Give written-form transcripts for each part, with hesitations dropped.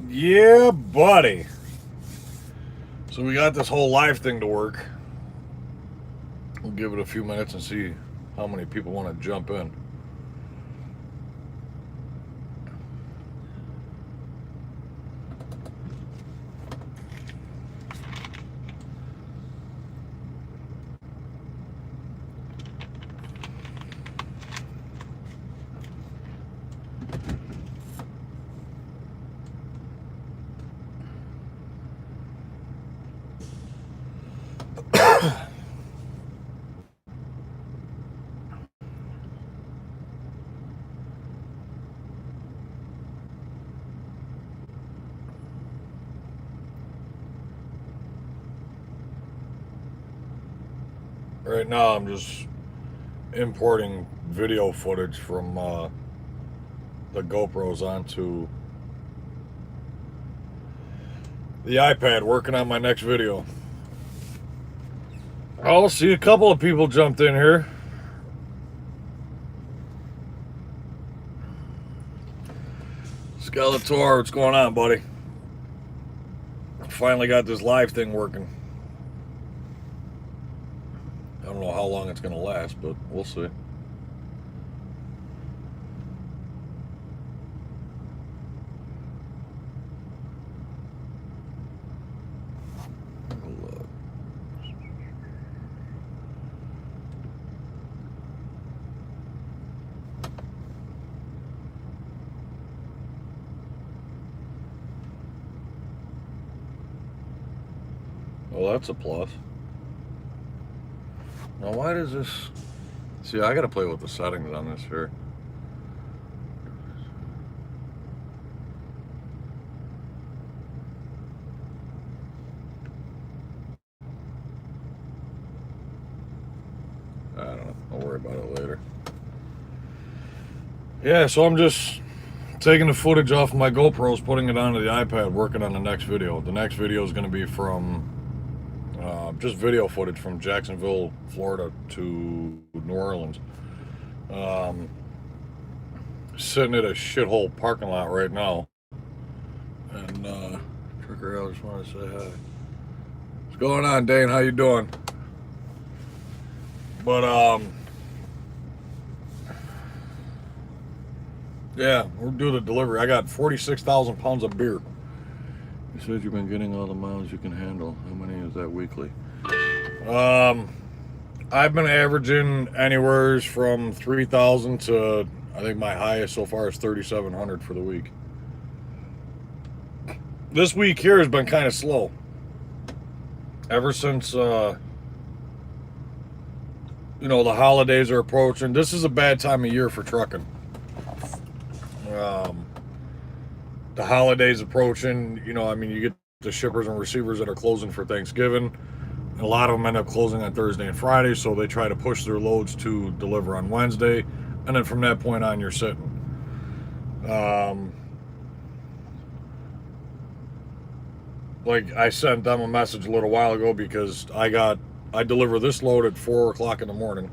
Yeah, buddy. So we got this whole live thing to work. We'll give it a few minutes and see how many people want to jump in. Right now, I'm just importing video footage from the GoPros onto the iPad, working on my next video. I'll see a couple of people jumped in here. Skeletor, what's going on, buddy? Finally got this live thing working. I don't know how long it's going to last, but we'll see. Well, that's a plus. Now, why does this... See, I gotta play with the settings on this here. I don't know. I'll worry about it later. Yeah, so I'm just taking the footage off my GoPros, putting it onto the iPad, working on the next video. The next video is going to be from just video footage from Jacksonville, Florida to New Orleans. Sitting at a shithole parking lot right now. And Tricker, I just want to say hi. What's going on, Dane? How you doing? But yeah, we'll do the delivery. I got 46,000 pounds of beer. You said you've been getting all the miles you can handle. How many is that weekly? I've been averaging anywhere from 3,000 to, I think my highest so far is 3,700 for the week. This week here has been kind of slow. Ever since, the holidays are approaching. This is a bad time of year for trucking. The holidays approaching, you get the shippers and receivers that are closing for Thanksgiving. And a lot of them end up closing on Thursday and Friday, so they try to push their loads to deliver on Wednesday. And then from that point on, you're sitting. Like I sent them a message a little while ago because I deliver this load at 4 o'clock in the morning.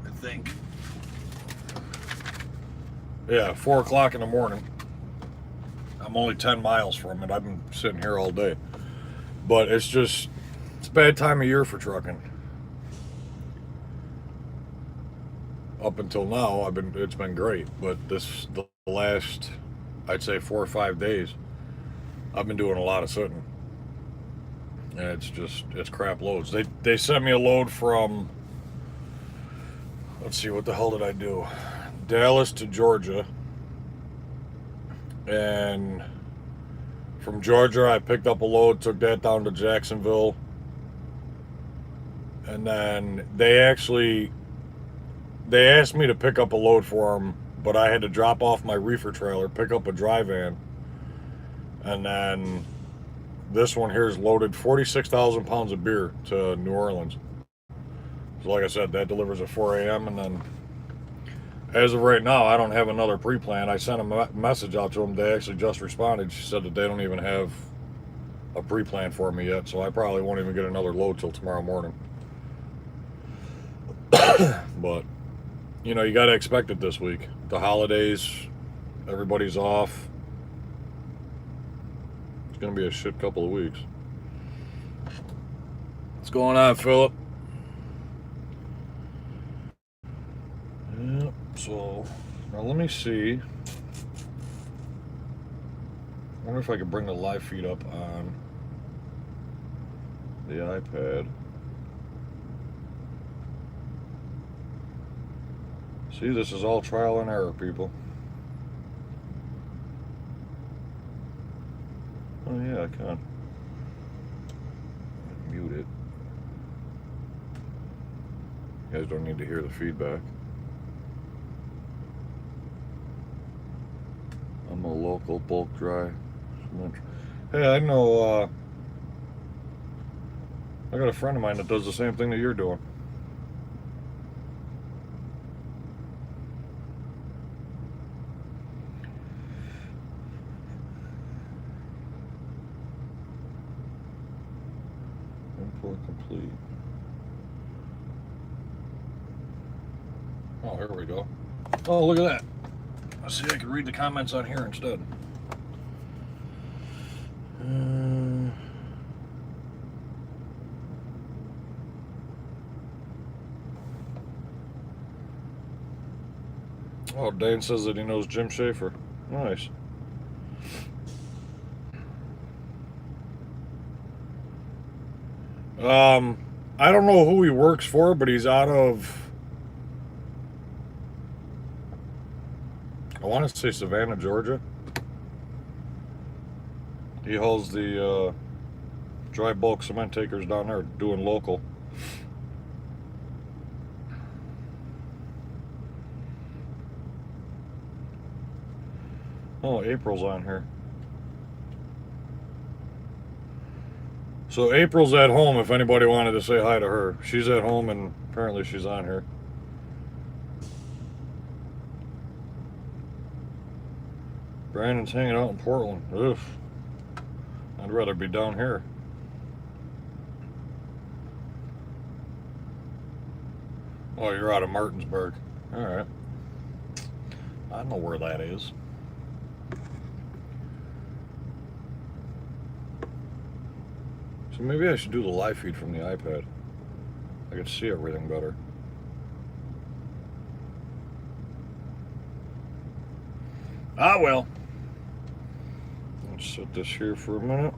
I think. Yeah, 4 o'clock in the morning. I'm only 10 miles from it. I've been sitting here all day. But it's a bad time of year for trucking. Up until now, it's been great. But the last, I'd say 4 or 5 days, I've been doing a lot of sitting. And it's crap loads. They sent me a load from, let's see, what the hell did I do? Dallas to Georgia. And from Georgia, I picked up a load, took that down to Jacksonville. And then they asked me to pick up a load for them, but I had to drop off my reefer trailer, pick up a dry van. And then this one here is loaded 46,000 pounds of beer to New Orleans. So like I said, that delivers at 4 a.m. And then as of right now, I don't have another pre-plan. I sent a message out to them. They actually just responded. She said that they don't even have a pre-plan for me yet, so I probably won't even get another load till tomorrow morning. But, you got to expect it this week. The holidays, everybody's off. going to be a shit couple of weeks. What's going on, Philip? Yep, so now let me see. I wonder if I could bring the live feed up on the iPad. See, this is all trial and error, people. Oh yeah, I can. Mute it. You guys don't need to hear the feedback. I'm a local bulk dry. Hey, I know, I got a friend of mine that does the same thing that you're doing. Import complete. Oh, here we go. Oh, look at that. Let's see, I can read the comments on here instead. Oh, Dane says that he knows Jim Shaffer. Nice. I don't know who he works for, but he's out of, I want to say Savannah, Georgia. He hauls the dry bulk cement takers down there doing local. Oh, April's on here. So April's at home if anybody wanted to say hi to her. She's at home and apparently she's on here. Brandon's hanging out in Portland. Ugh. I'd rather be down here. Oh, you're out of Martinsburg. Alright. I know where that is. So maybe I should do the live feed from the iPad. I could see everything better. Ah, well. Let's set this here for a minute.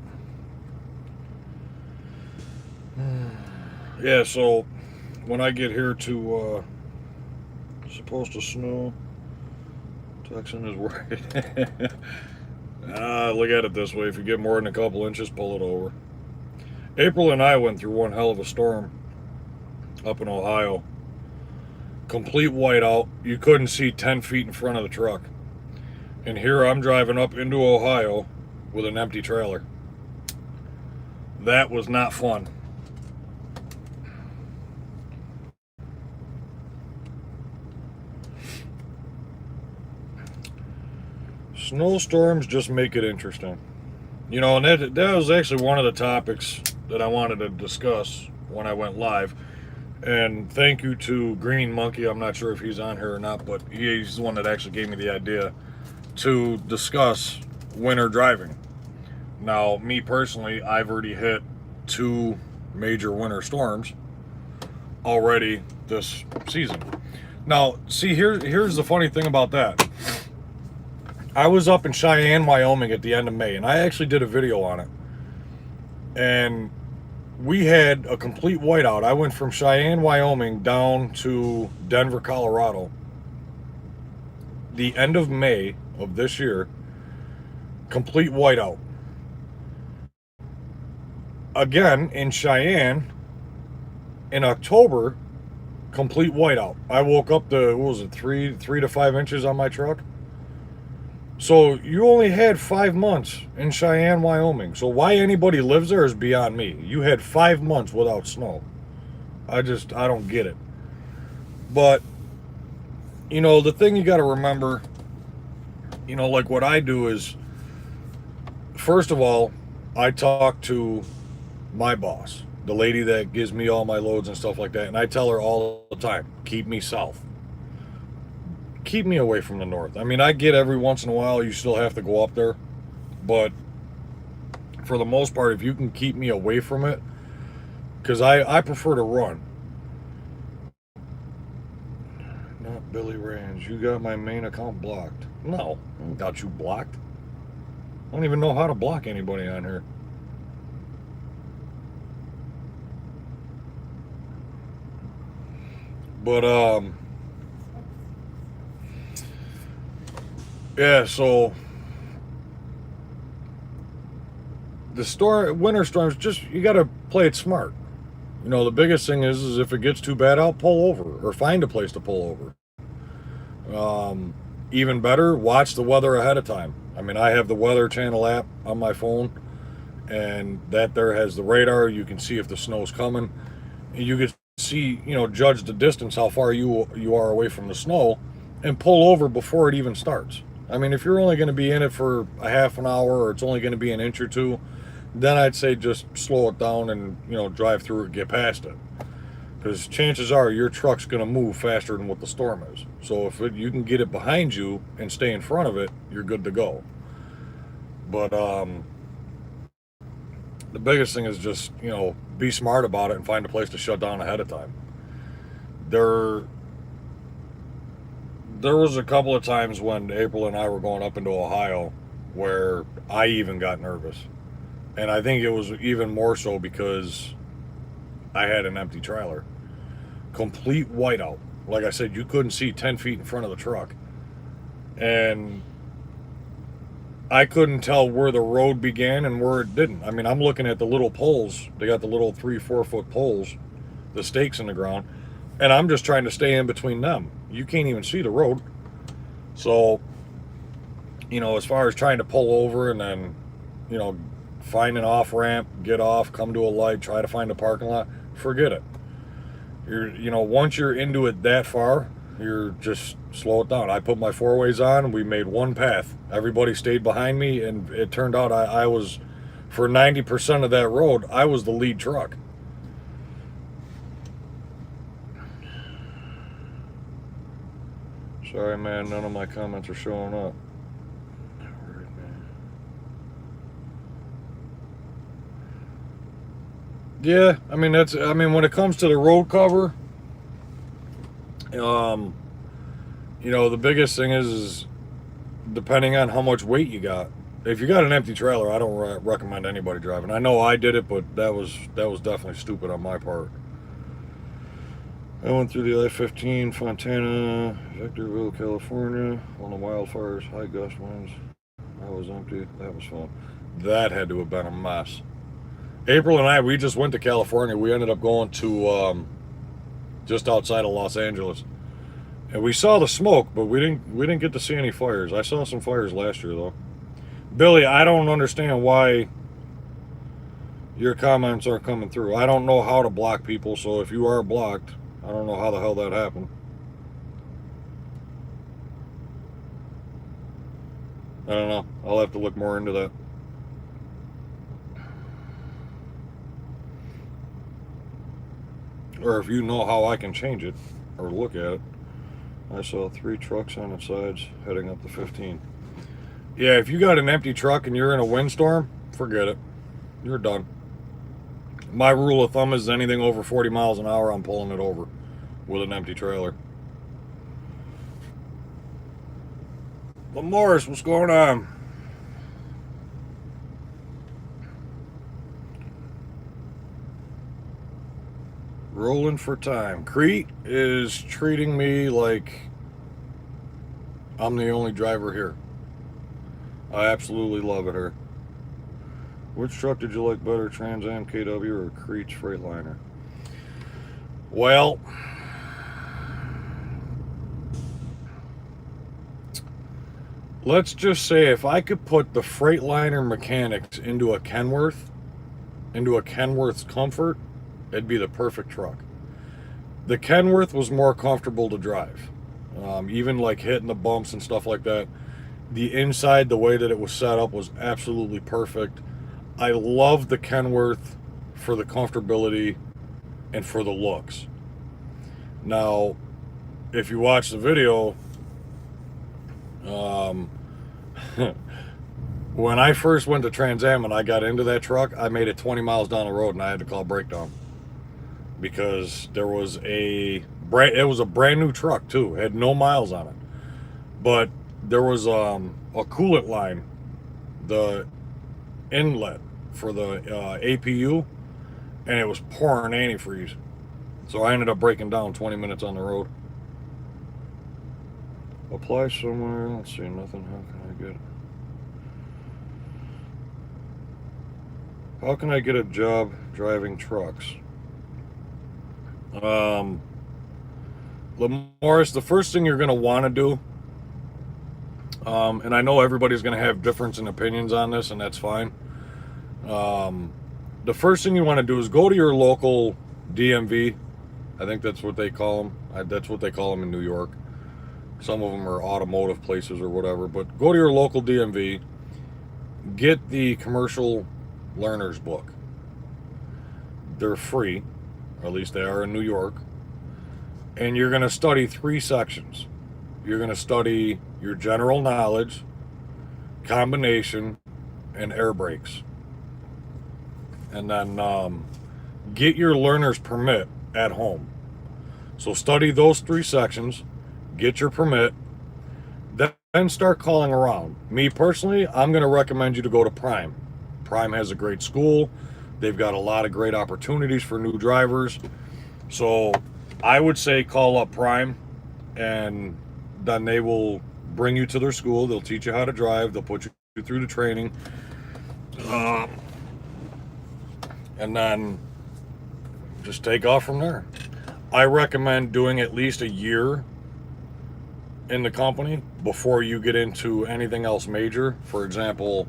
Yeah, so when I get here to, supposed to snow. Texan is worried. Look at it this way. If you get more than a couple inches, pull it over. April and I went through one hell of a storm up in Ohio. Complete whiteout. You couldn't see 10 feet in front of the truck. And here I'm driving up into Ohio with an empty trailer. That was not fun. Snowstorms just make it interesting. You know, and that was actually one of the topics that I wanted to discuss when I went live. And thank you to Green Monkey. I'm not sure if he's on here or not, but he's the one that actually gave me the idea to discuss winter driving. Now, me personally, I've already hit 2 major winter storms already this season. Now, see, here's the funny thing about that. I was up in Cheyenne, Wyoming at the end of May, and I actually did a video on it. And we had a complete whiteout. I went from Cheyenne, Wyoming down to Denver, Colorado. The end of May of this year, complete whiteout. Again, in Cheyenne, in October, complete whiteout. I woke up to, what was it, 3 to 5 inches on my truck. So you only had 5 months in Cheyenne, Wyoming. So why anybody lives there is beyond me. You had 5 months without snow. I don't get it. But, you know, the thing you got to remember, you know, like what I do is, first of all, I talk to my boss, the lady that gives me all my loads and stuff like that. And I tell her all the time, keep me south. Keep me away from the north. I mean, I get every once in a while you still have to go up there, but for the most part, if you can keep me away from it, because I prefer to run. Not Billy Range. You got my main account blocked. No, I don't got you blocked. I don't even know how to block anybody on here. But yeah, so the winter storms, just, you got to play it smart. You know, the biggest thing is if it gets too bad, I'll pull over or find a place to pull over. Even better, watch the weather ahead of time. I mean, I have the Weather Channel app on my phone, and that there has the radar. You can see if the snow's coming. You can see, you know, judge the distance, how far you are away from the snow, and pull over before it even starts. I mean, if you're only going to be in it for a half an hour, or it's only going to be an inch or two, then I'd say just slow it down and, you know, drive through it, get past it. Because chances are your truck's going to move faster than what the storm is. So if you can get it behind you and stay in front of it, you're good to go. But the biggest thing is just, you know, be smart about it and find a place to shut down ahead of time. There was a couple of times when April and I were going up into Ohio where I even got nervous. And I think it was even more so because I had an empty trailer. Complete whiteout. Like I said, you couldn't see 10 feet in front of the truck. And I couldn't tell where the road began and where it didn't. I mean, I'm looking at the little poles. They got the little 3-4 foot poles, the stakes in the ground, and I'm just trying to stay in between them. You can't even see the road. So, you know, as far as trying to pull over and then, you know, find an off ramp, get off, come to a light, try to find a parking lot, forget it. You know, once you're into it that far, you're just slow it down. I put my 4-ways on and we made one path. Everybody stayed behind me, and it turned out I was, for 90% of that road, I was the lead truck. Sorry, man, none of my comments are showing up. Yeah, I mean, when it comes to the road cover, you know, the biggest thing is depending on how much weight you got. If you got an empty trailer, I don't recommend anybody driving. I know I did it, but that was definitely stupid on my part. I went through the I-15, Fontana, Victorville, California, on the wildfires, high gust winds. I was empty. That was fun. That had to have been a mess. April and I, we just went to California. We ended up going to just outside of Los Angeles, and we saw the smoke, but we didn't get to see any fires. I saw some fires last year though. Billy, I don't understand why your comments aren't coming through. I don't know how to block people, so if you are blocked, I don't know how the hell that happened. I don't know. I'll have to look more into that. Or if you know how I can change it or look at it. I saw 3 trucks on its sides heading up the 15. Yeah, if you got an empty truck and you're in a windstorm, forget it. You're done. My rule of thumb is anything over 40 miles an hour, I'm pulling it over with an empty trailer. But Morris, what's going on? Rolling for time. Crete is treating me like I'm the only driver here. I absolutely love it here. Which truck did you like better, Trans Am KW or Crete's Freightliner? Well, let's just say if I could put the Freightliner mechanics into a Kenworth's Comfort, it'd be the perfect truck. The Kenworth was more comfortable to drive. Even like hitting the bumps and stuff like that. The inside, the way that it was set up was absolutely perfect. I love the Kenworth for the comfortability and for the looks. Now, if you watch the video, When I first went to Trans Am and I got into that truck, I made it 20 miles down the road and I had to call breakdown because it was a brand new truck too. It had no miles on it, but there was a coolant line, the inlet for the APU, and it was pouring antifreeze. So I ended up breaking down 20 minutes on the road. Apply somewhere. Let's see, nothing. How can I get a job driving trucks? Morris, the first thing you're going to want to do, and I know everybody's going to have difference in opinions on this, and that's fine. The first thing you want to do is go to your local DMV. I think that's what they call them. That's what they call them in New York. Some of them are automotive places or whatever, but go to your local DMV, get the commercial learner's book. They're free, or at least they are in New York, and you're going to study 3 sections. You're going to study your general knowledge, combination, and air brakes. And then get your learner's permit at home. So study those 3 sections, get your permit, then start calling around. Me personally, I'm going to recommend you to go to Prime. Prime has a great school. They've got a lot of great opportunities for new drivers. So I would say call up Prime, and then they will bring you to their school. They'll teach you how to drive. They'll put you through the training. And then just take off from there. I recommend doing at least a year in the company before you get into anything else major. For example,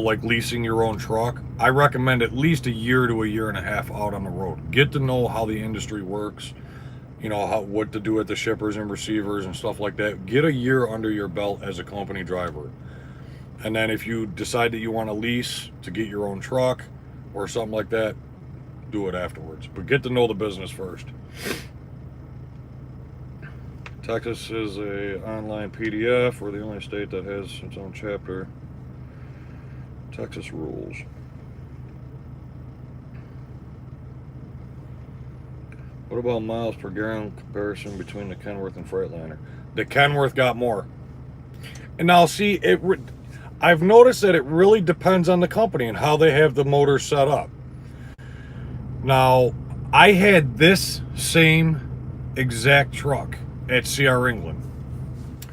like leasing your own truck. I recommend at least a year to a year and a half out on the road. Get to know how the industry works, what to do at the shippers and receivers and stuff like that. Get a year under your belt as a company driver. And then if you decide that you want to lease to get your own truck or something like that, do it afterwards. But get to know the business first. Texas is a online PDF. We're the only state that has its own chapter. Texas rules. What about miles per gallon comparison between the Kenworth and Freightliner? The Kenworth got more. And now see, I've noticed that it really depends on the company and how they have the motor set up. Now, I had this same exact truck at CR England.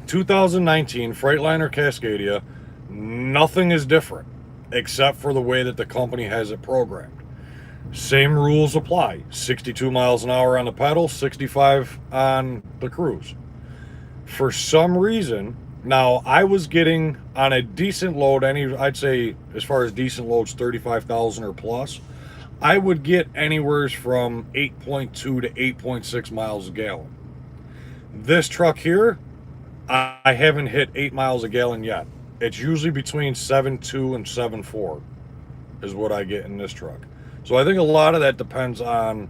2019 Freightliner Cascadia. Nothing is different except for the way that the company has it programmed. Same rules apply. 62 miles an hour on the pedal, 65 on the cruise. For some reason, now I was getting on a decent load, I'd say as far as decent loads, 35,000 or plus, I would get anywhere from 8.2 to 8.6 miles a gallon. This truck here, I haven't hit 8 miles a gallon yet. It's usually between 7.2 and 7.4 is what I get in this truck. So I think a lot of that depends on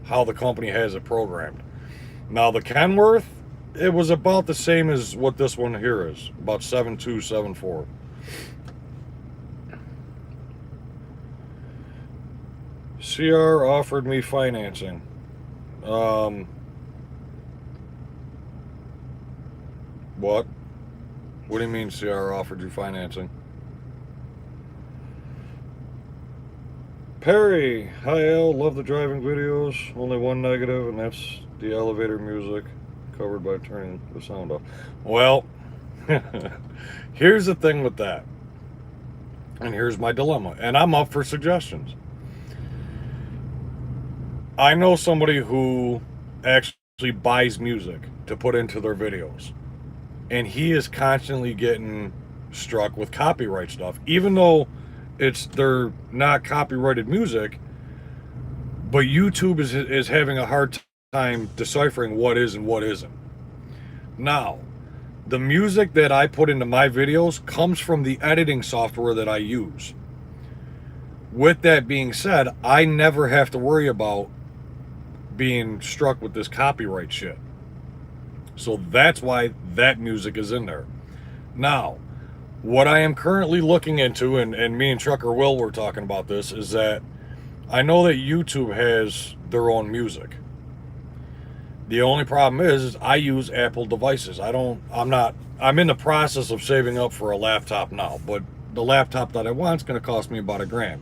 how the company has it programmed. Now the Kenworth, it was about the same as what this one here is, about 7.2, 7.4. CR offered me financing. What? What do you mean CR offered you financing? Perry, hi Al, love the driving videos. Only one negative, and that's the elevator music covered by turning the sound off. Well, here's the thing with that. And here's my dilemma. And I'm up for suggestions. I know somebody who actually buys music to put into their videos. And he is constantly getting struck with copyright stuff, even though they're not copyrighted music. But YouTube is having a hard time deciphering what is and what isn't. Now, the music that I put into my videos comes from the editing software that I use. With that being said, I never have to worry about being struck with this copyright shit. So that's why that music is in there. Now, what I am currently looking into, and me and Trucker Will were talking about this, is that I know that YouTube has their own music. The only problem is I use Apple devices. I'm in the process of saving up for a laptop now, but the laptop that I want is going to cost me about $1,000.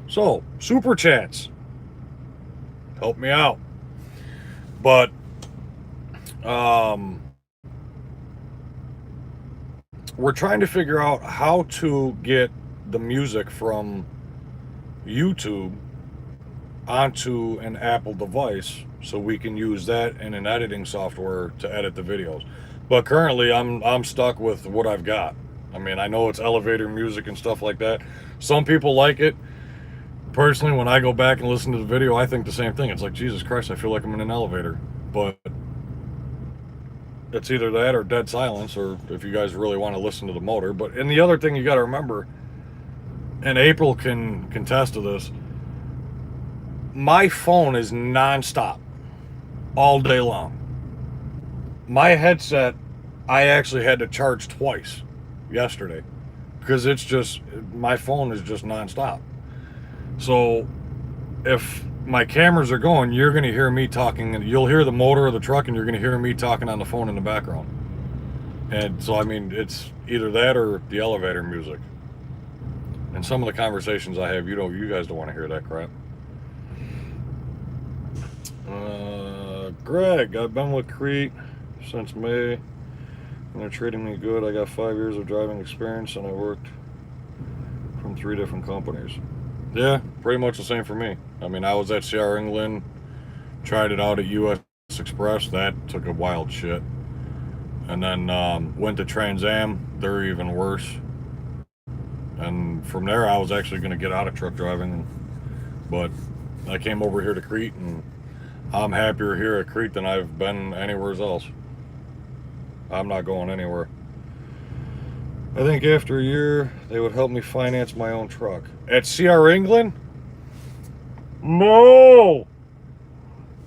So, super chats, help me out. But, we're trying to figure out how to get the music from YouTube onto an Apple device so we can use that in an editing software to edit the videos. But currently I'm stuck with what I've got. I mean, I know it's elevator music and stuff like that. Some people like it. Personally, when I go back and listen to the video, I think the same thing. It's like, Jesus Christ, I feel like I'm in an elevator. But it's either that or dead silence, or if you guys really want to listen to the motor. But, and the other thing you got to remember, and April can contest to this, my phone is nonstop all day long. My headset, I actually had to charge twice yesterday because it's just, my phone is just nonstop. So if my cameras are going, you're going to hear me talking, and you'll hear the motor of the truck, and you're going to hear me talking on the phone in the background. And so, I mean, it's either that or the elevator music. And some of the conversations I have, you guys don't want to hear that crap. Greg, I've been with Crete since May, and they're treating me good. I got 5 years of driving experience, and I worked from 3 different companies. Yeah, pretty much the same for me. I mean, I was at CR England, tried it out at US Express. That took a wild shit. And then went to Trans Am. They're even worse. And from there, I was actually going to get out of truck driving. But I came over here to Crete, and I'm happier here at Crete than I've been anywhere else. I'm not going anywhere. I think after a year, they would help me finance my own truck. At CR England? No!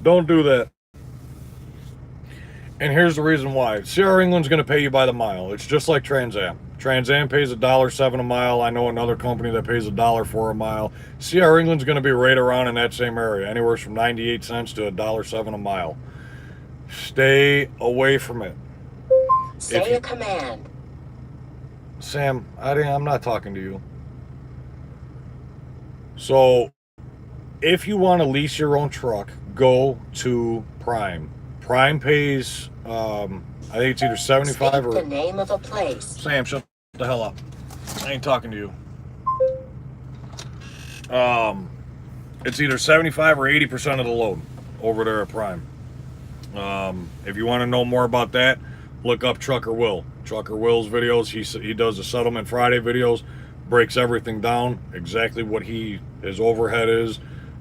Don't do that. And here's the reason why. CR England's going to pay you by the mile. It's just like Trans Am. Trans Am pays $1.07 a mile. I know another company that pays $1.04 a mile. CR England's going to be right around in that same area, anywhere from 98 cents to $1.07 a mile. Stay away from it. Say a command. Sam, I'm not talking to you. So, if you want to lease your own truck, go to Prime. Prime pays, I think it's either 75 or... the name of a place. Sam, shut the hell up. I ain't talking to you. It's either 75 or 80% of the load over there at Prime. If you want to know more about that, look up Trucker Will. Trucker Will's videos, he does the Settlement Friday videos, breaks everything down, exactly what his overhead is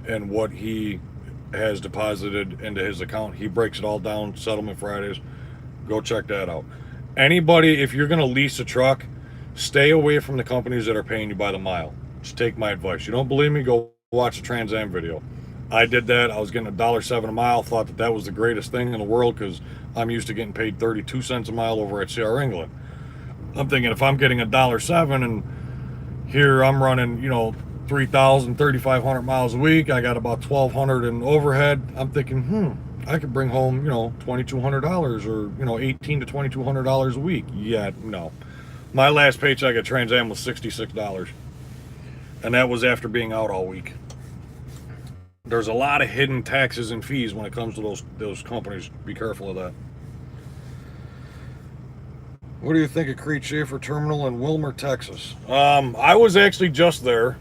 and what he has deposited into his account. He breaks it all down, Settlement Fridays. Go check that out. Anybody, if you're going to lease a truck, stay away from the companies that are paying you by the mile. Just take my advice. You don't believe me? Go watch the Trans Am video. I did that. I was getting $1.07 a mile. Thought that was the greatest thing in the world because I'm used to getting paid 32 cents a mile over at CR England. I'm thinking if I'm getting $1.07 and here I'm running, 3,000, 3,500 miles a week. I got about 1,200 in overhead. I'm thinking, I could bring home, $2,200 or, $1,800 to $2,200 a week. Yeah, no. My last paycheck at Trans Am was $66. And that was after being out all week. There's a lot of hidden taxes and fees when it comes to those companies. Be careful of that. What do you think of Crete Shaffer Terminal in Wilmer, Texas? I was actually just there.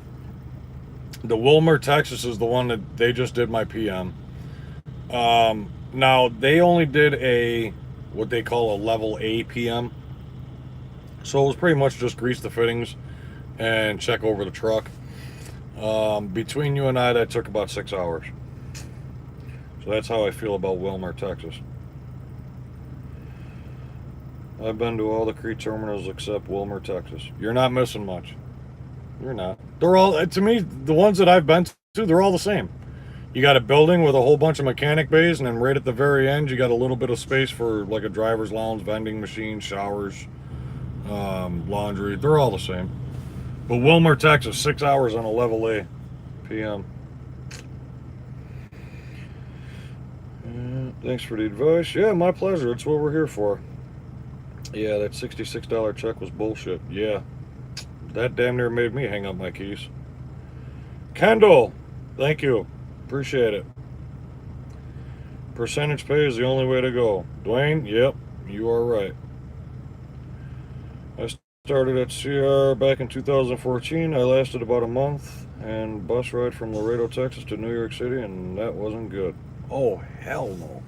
The Wilmer, Texas is the one that they just did my PM. Now, they only did what they call a level A PM. So it was pretty much just grease the fittings and check over the truck. Between you and I, that took about 6 hours. So that's how I feel about Wilmer, Texas. I've been to all the Crete terminals except Wilmer, Texas. You're not missing much. You're not. They're all, to me, the ones that I've been to, they're all the same. You got a building with a whole bunch of mechanic bays, and then right at the very end, you got a little bit of space for like a driver's lounge, vending machine, showers, laundry. They're all the same. But Wilmer, Texas, 6 hours on a level A PM. Thanks for the advice. Yeah, my pleasure. It's what we're here for. Yeah, that $66 check was bullshit. Yeah. That damn near made me hang up my keys. Kendall, thank you. Appreciate it. Percentage pay is the only way to go. Dwayne, yep, you are right. I started at CR back in 2014. I lasted about a month and bus ride from Laredo, Texas to New York City, and that wasn't good. Oh, hell no.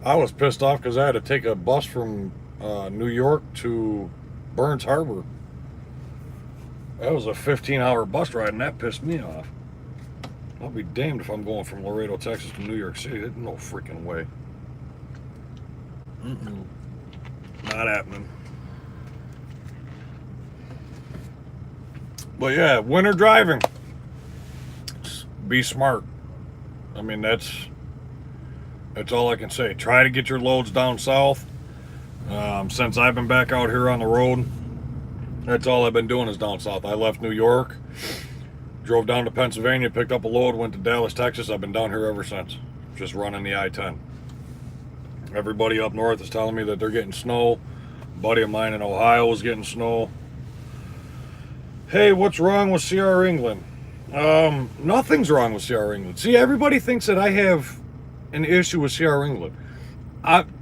I was pissed off because I had to take a bus from New York to Burns Harbor. That was a 15-hour bus ride, and that pissed me off. I'll be damned if I'm going from Laredo, Texas to New York City. There's no freaking way. Not happening. But yeah, winter driving. Just be smart. I mean, that's all I can say. Try to get your loads down south. Since I've been back out here on the road, that's all I've been doing is down south. I left New York, drove down to Pennsylvania, picked up a load, went to Dallas, Texas. I've been down here ever since, just running the I-10. Everybody up north is telling me that they're getting snow. A buddy of mine in Ohio is getting snow. Hey, what's wrong with CR England? Nothing's wrong with CR England. See, everybody thinks that I have an issue with CR England.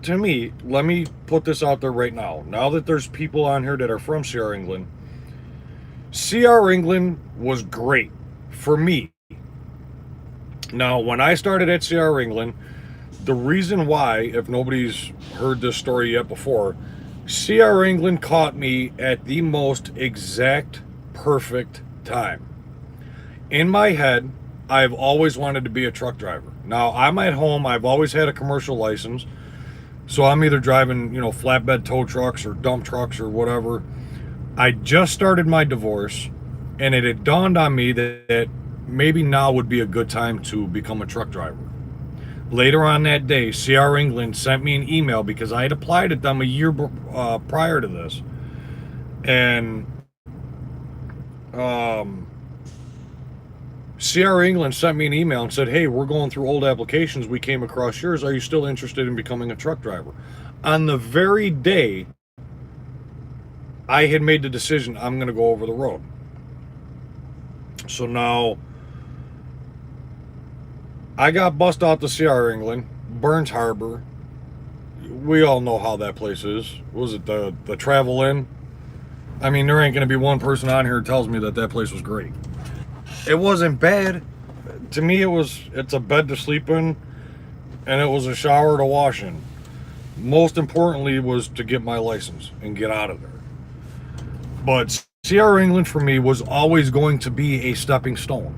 To me, let me put this out there right now. Now that there's people on here that are from CR England was great for me. Now, when I started at CR England, the reason why, if nobody's heard this story yet before, CR England caught me at the most exact, perfect time. In my head, I've always wanted to be a truck driver. Now, I'm at home. I've always had a commercial license. So I'm either driving, flatbed tow trucks or dump trucks or whatever. I just started my divorce, and it had dawned on me that maybe now would be a good time to become a truck driver. Later on that day, CR England sent me an email because I had applied at them a year prior to this. And CR England sent me an email and said, hey, we're going through old applications. We came across yours. Are you still interested in becoming a truck driver? On the very day I had made the decision, I'm going to go over the road. So now I got bussed out to CR England, Burns Harbor. We all know how that place is. Was it the Travel Inn? I mean, there ain't going to be one person on here who tells me that place was great. It wasn't bad. To me, it's a bed to sleep in, and it was a shower to wash in. Most importantly was to get my license and get out of there. But CR England for me was always going to be a stepping stone.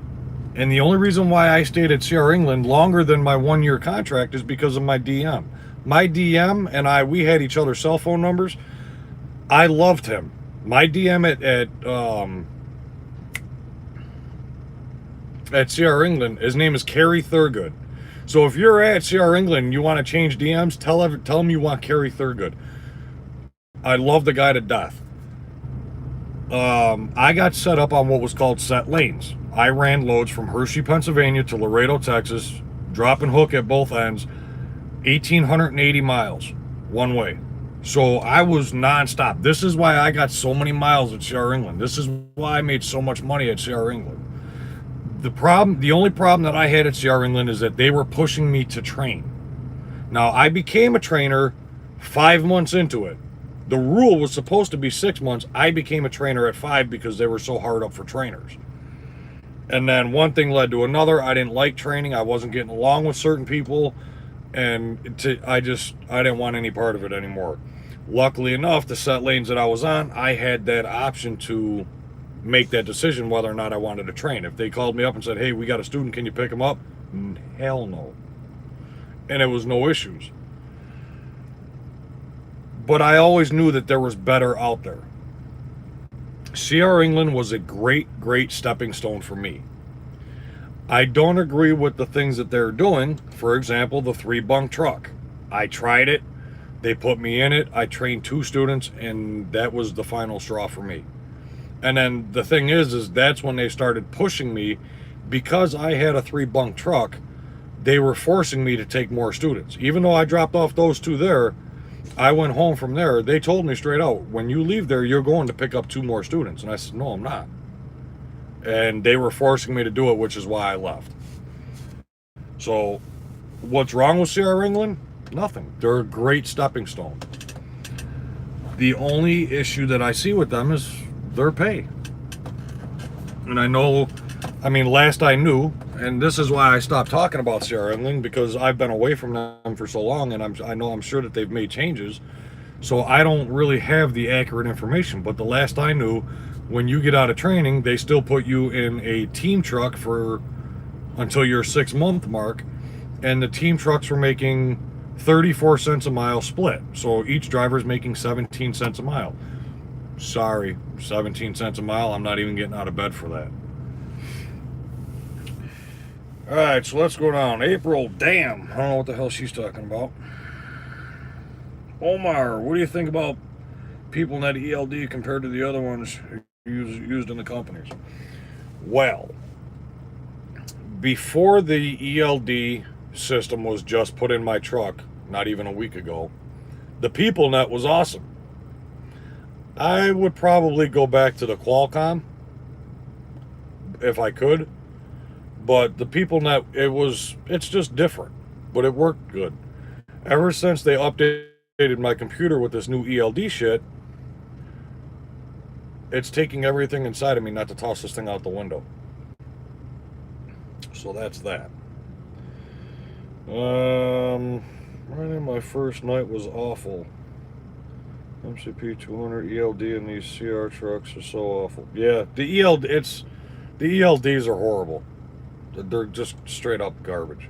And the only reason why I stayed at CR England longer than my 1-year contract is because of my DM. My DM and we had each other's cell phone numbers. I loved him. My DM at CR England, his name is Kerry Thurgood. So if you're at CR England and you want to change DMs, tell him you want Kerry Thurgood. I love the guy to death. I got set up on what was called set lanes. I ran loads from Hershey, Pennsylvania to Laredo, Texas, drop and hook at both ends, 1,880 miles one way. So I was nonstop. This is why I got so many miles at CR England. This is why I made so much money at CR England. The only problem that I had at CR England is that they were pushing me to train. Now, I became a trainer 5 months into it. The rule was supposed to be 6 months. I became a trainer at 5 because they were so hard up for trainers. And then one thing led to another. I didn't like training. I wasn't getting along with certain people. And I didn't want any part of it anymore. Luckily enough, the set lanes that I was on, I had that option to make that decision whether or not I wanted to train. If they called me up and said, hey, we got a student, can you pick him up? Hell no. And it was no issues. But I always knew that there was better out there. CR England was a great, great stepping stone for me. I don't agree with the things that they're doing. For example, the 3-bunk truck. I tried it. They put me in it. I trained 2 students, and that was the final straw for me. And then the thing is that's when they started pushing me. Because I had a 3-bunk truck, they were forcing me to take more students. Even though I dropped off those 2 there, I went home from there. They told me straight out, when you leave there, you're going to pick up 2 more students. And I said, no, I'm not. And they were forcing me to do it, which is why I left. So what's wrong with CR England? Nothing. They're a great stepping stone. The only issue that I see with them is their pay. And I know, last I knew, and this is why I stopped talking about CR England, because I've been away from them for so long, and I'm sure that they've made changes. So I don't really have the accurate information. But the last I knew, when you get out of training, they still put you in a team truck until your 6-month mark, and the team trucks were making 34 cents a mile split. So each driver's making 17 cents a mile. Sorry, 17 cents a mile. I'm not even getting out of bed for that. All right, so let's go down. April, damn. I don't know what the hell she's talking about. Omar, what do you think about people in that ELD compared to the other ones used in the companies? Well, before the ELD system was just put in my truck, not even a week ago, the PeopleNet was awesome. I would probably go back to the Qualcomm if I could, but the PeopleNet, it's just different, but it worked good. Ever since they updated my computer with this new ELD shit, it's taking everything inside of me not to toss this thing out the window. So that's that. Running my first night was awful. MCP 200 ELD in these CR trucks are so awful. Yeah, the ELDs are horrible. They're just straight up garbage.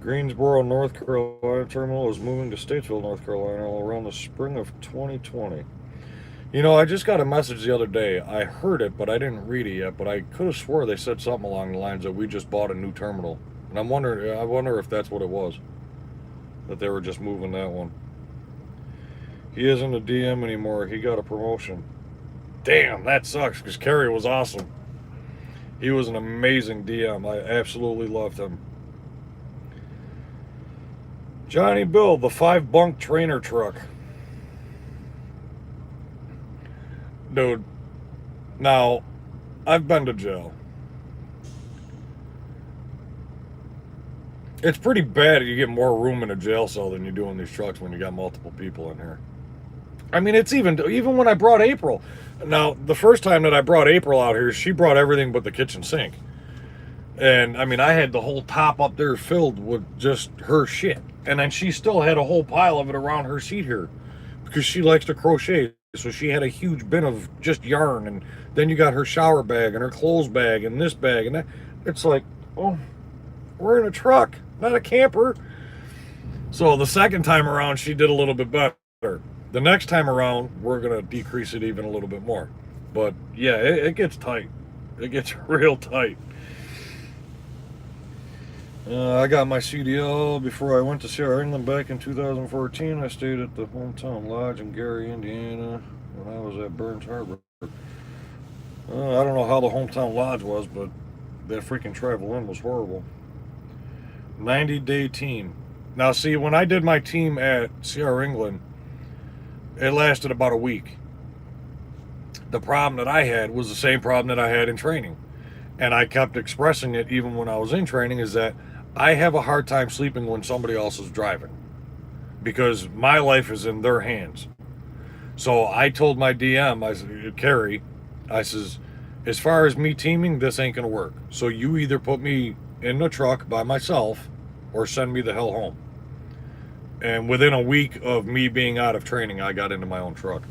Greensboro, North Carolina terminal is moving to Statesville, North Carolina around the spring of 2020. I just got a message the other day. I heard it, but I didn't read it yet, but I could have swore they said something along the lines that we just bought a new terminal. And I wonder if that's what it was. That they were just moving that one. He isn't a DM anymore. He got a promotion. Damn, that sucks, because Kerry was awesome. He was an amazing DM. I absolutely loved him. Johnny Bill, the 5-bunk trainer truck. Dude, now, I've been to jail. It's pretty bad. You get more room in a jail cell than you do in these trucks when you got multiple people in here. It's even when I brought April. Now, the first time that I brought April out here, she brought everything but the kitchen sink. And, I had the whole top up there filled with just her shit. And then she still had a whole pile of it around her seat here. Because she likes to crochet. So she had a huge bin of just yarn. And then you got her shower bag and her clothes bag and this bag and that. It's like, oh, we're in a truck, not a camper. So the second time around, she did a little bit better. The next time around, we're going to decrease it even a little bit more. But yeah, it gets tight. It gets real tight. I got my CDL before I went to CR England back in 2014. I stayed at the Hometown Lodge in Gary, Indiana when I was at Burns Harbor. I don't know how the Hometown Lodge was, but that freaking travel in was horrible. 90-day team. Now, see, when I did my team at CR England, it lasted about a week. The problem that I had was the same problem that I had in training. And I kept expressing it even when I was in training, is that I have a hard time sleeping when somebody else is driving. Because my life is in their hands. So I told my DM, I said, Carrie, I says, as far as me teaming, this ain't going to work. So you either put me in the truck by myself or send me the hell home. And within a week of me being out of training, I got into my own truck.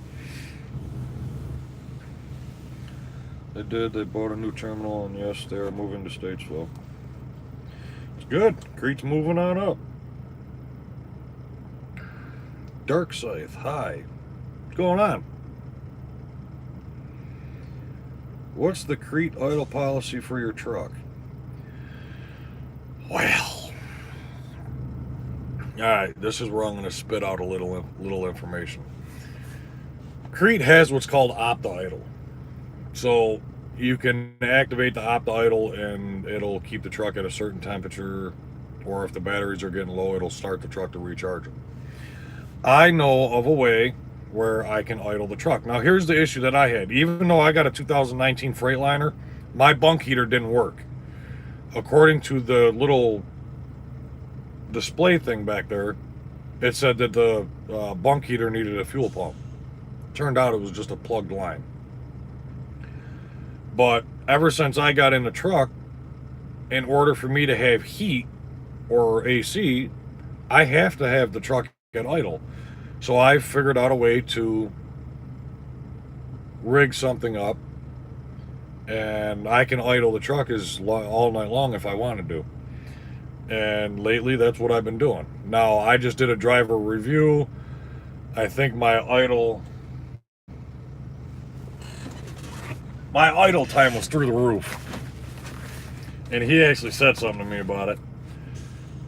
They did. They bought a new terminal, and yes, they are moving to Statesville. It's good. Crete's moving on up. Dark Scythe, hi. What's going on? What's the Crete idle policy for your truck? Well, all right, this is where I'm going to spit out a little information. Crete has what's called opt-idle. So you can activate the opt-idle and it'll keep the truck at a certain temperature, or if the batteries are getting low, it'll start the truck to recharge them. I know of a way where I can idle the truck. Now, here's the issue that I had. Even though I got a 2019 Freightliner, my bunk heater didn't work. According to the little display thing back there, it said that the bunk heater needed a fuel pump. Turned out it was just a plugged line. But ever since I got in the truck, in order for me to have heat or AC, I have to have the truck at idle. So I figured out a way to rig something up, and I can idle the truck all night long if I wanted to. And lately, that's what I've been doing. Now, I just did a driver review. I think my idle time was through the roof. And he actually said something to me about it.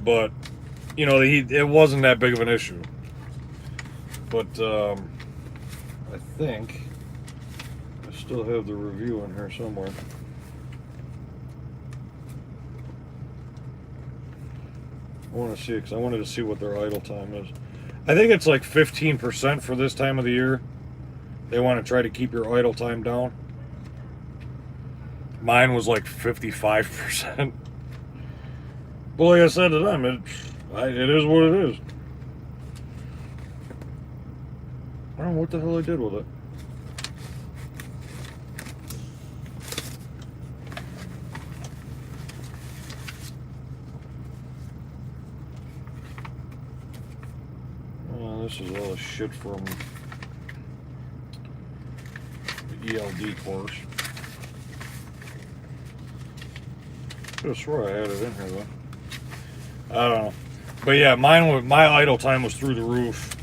But, you know, it wasn't that big of an issue. But I think I still have the review in here somewhere. I want to see, because I wanted to see what their idle time is. I think it's like 15% for this time of the year. They want to try to keep your idle time down. Mine was like 55%. But like I said to them, it is what it is. I don't know what the hell I did with it. This is all the shit from the ELD course. I could have swore I had it in here though. I don't know. But yeah, my idle time was through the roof.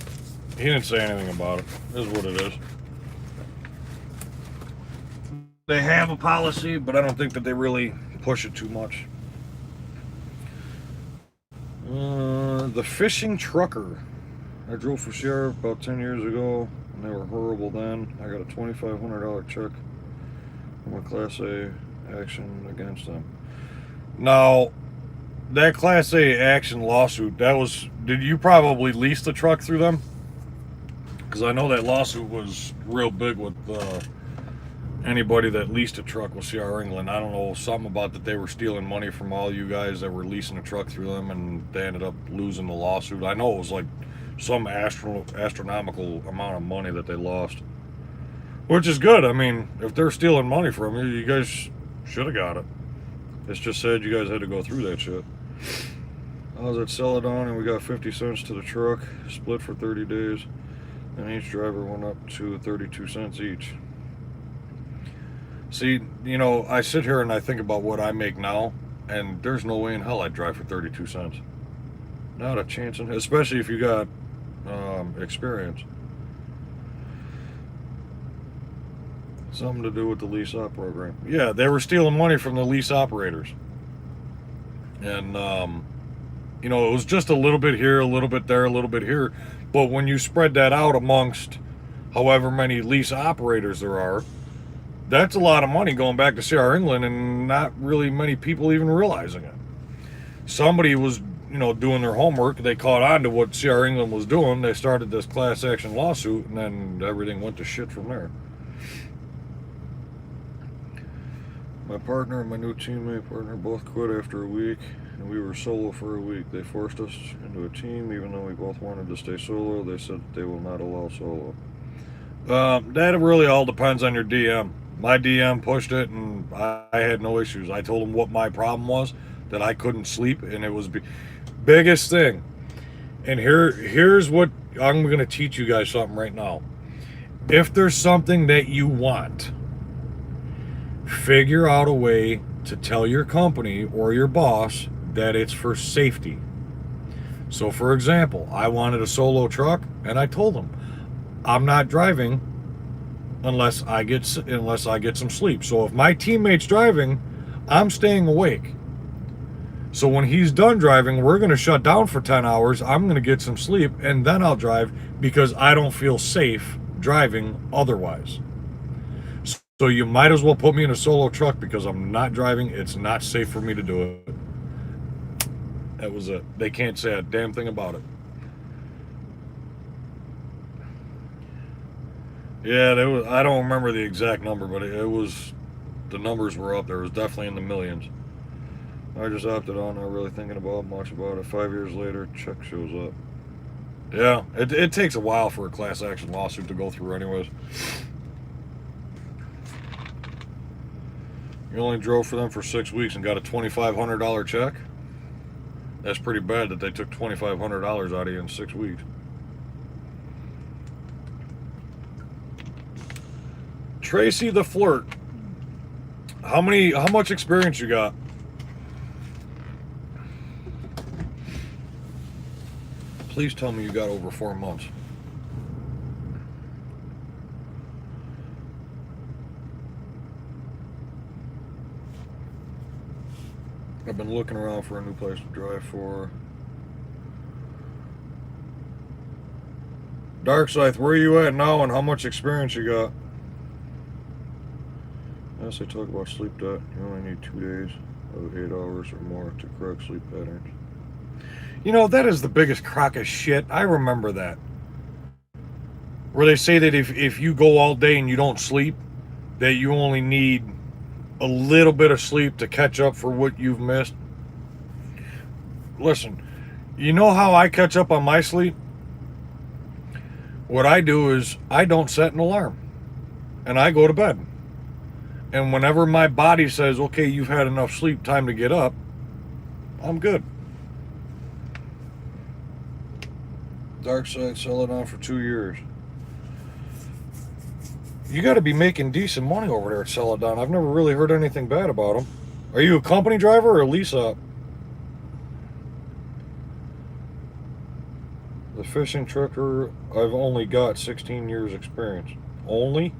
He didn't say anything about it. This is what it is. They have a policy, but I don't think that they really push it too much. The fishing trucker. I drove for Sierra about 10 years ago, and they were horrible then. I got a $2,500 check from a Class A action against them. Now, that Class A action lawsuit, did you probably lease the truck through them? Because I know that lawsuit was real big with anybody that leased a truck with CR England. I don't know, something about that they were stealing money from all you guys that were leasing a truck through them, and they ended up losing the lawsuit. I know it was like some astronomical amount of money that they lost, which is good. I mean, if they're stealing money from you, you guys should have got it. It's just sad you guys had to go through that shit. I was at Celadon and we got 50 cents to the truck, split for 30 days, and each driver went up to 32 cents each. See, you know, I sit here and I think about what I make now, and there's no way in hell I'd drive for 32 cents. Not a chance, especially if you got experience. Something to do with the lease op program. Yeah, they were stealing money from the lease operators. And, you know, it was just a little bit here, a little bit there, a little bit here. But when you spread that out amongst however many lease operators there are, that's a lot of money going back to CR England, and not really many people even realizing it. Somebody was, you know, doing their homework. They caught on to what CR England was doing. They started this class action lawsuit, and then everything went to shit from there. My partner and my new teammate partner both quit after a week, and we were solo for a week. They forced us into a team, even though we both wanted to stay solo. They said they will not allow solo. That really all depends on your DM. My DM pushed it, and I had no issues. I told him what my problem was, that I couldn't sleep, and it was biggest thing. And here's what I'm going to teach you guys something right now. If there's something that you want, figure out a way to tell your company or your boss that it's for safety. So for example, I wanted a solo truck, and I told them I'm not driving unless I get some sleep. So if my teammate's driving, I'm staying awake. So when he's done driving, we're going to shut down for 10 hours. I'm going to get some sleep, and then I'll drive because I don't feel safe driving otherwise. So you might as well put me in a solo truck because I'm not driving. It's not safe for me to do it. That was it. They can't say a damn thing about it. Yeah, there was, I don't remember the exact number, but it was, the numbers were up there. It was definitely in the millions. I just opted on, not really thinking about much about it. 5 years later, check shows up. Yeah, it takes a while for a class action lawsuit to go through anyways. You only drove for them for 6 weeks and got a $2,500 check? That's pretty bad that they took $2,500 out of you in 6 weeks. Tracy the Flirt. How much experience you got? Please tell me you got over 4 months. I've been looking around for a new place to drive for. Dark Scythe, where are you at now and how much experience you got? As they talk about sleep debt, you only need 2 days of 8 hours or more to correct sleep patterns. You know, that is the biggest crock of shit. I remember that. Where they say that if you go all day and you don't sleep, that you only need a little bit of sleep to catch up for what you've missed. Listen, you know how I catch up on my sleep? What I do is I don't set an alarm and I go to bed. And whenever my body says, okay, you've had enough sleep, time to get up, I'm good. Dark Side, sell it on for 2 years. You got to be making decent money over there at Celadon. I've never really heard anything bad about them. Are you a company driver or a lease up? The fishing trucker, I've only got 16 years experience. Only?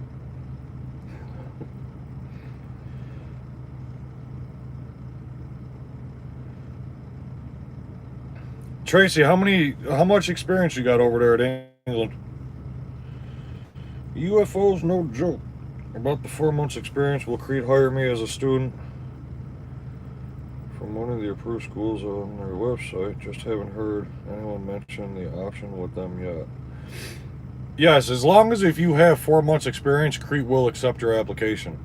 Tracy, how much experience you got over there at England? UFO's no joke. About the 4 months experience, will Crete hire me as a student from one of the approved schools on their website? Just haven't heard anyone mention the option with them yet. Yes, as long as if you have 4 months experience, Crete will accept your application.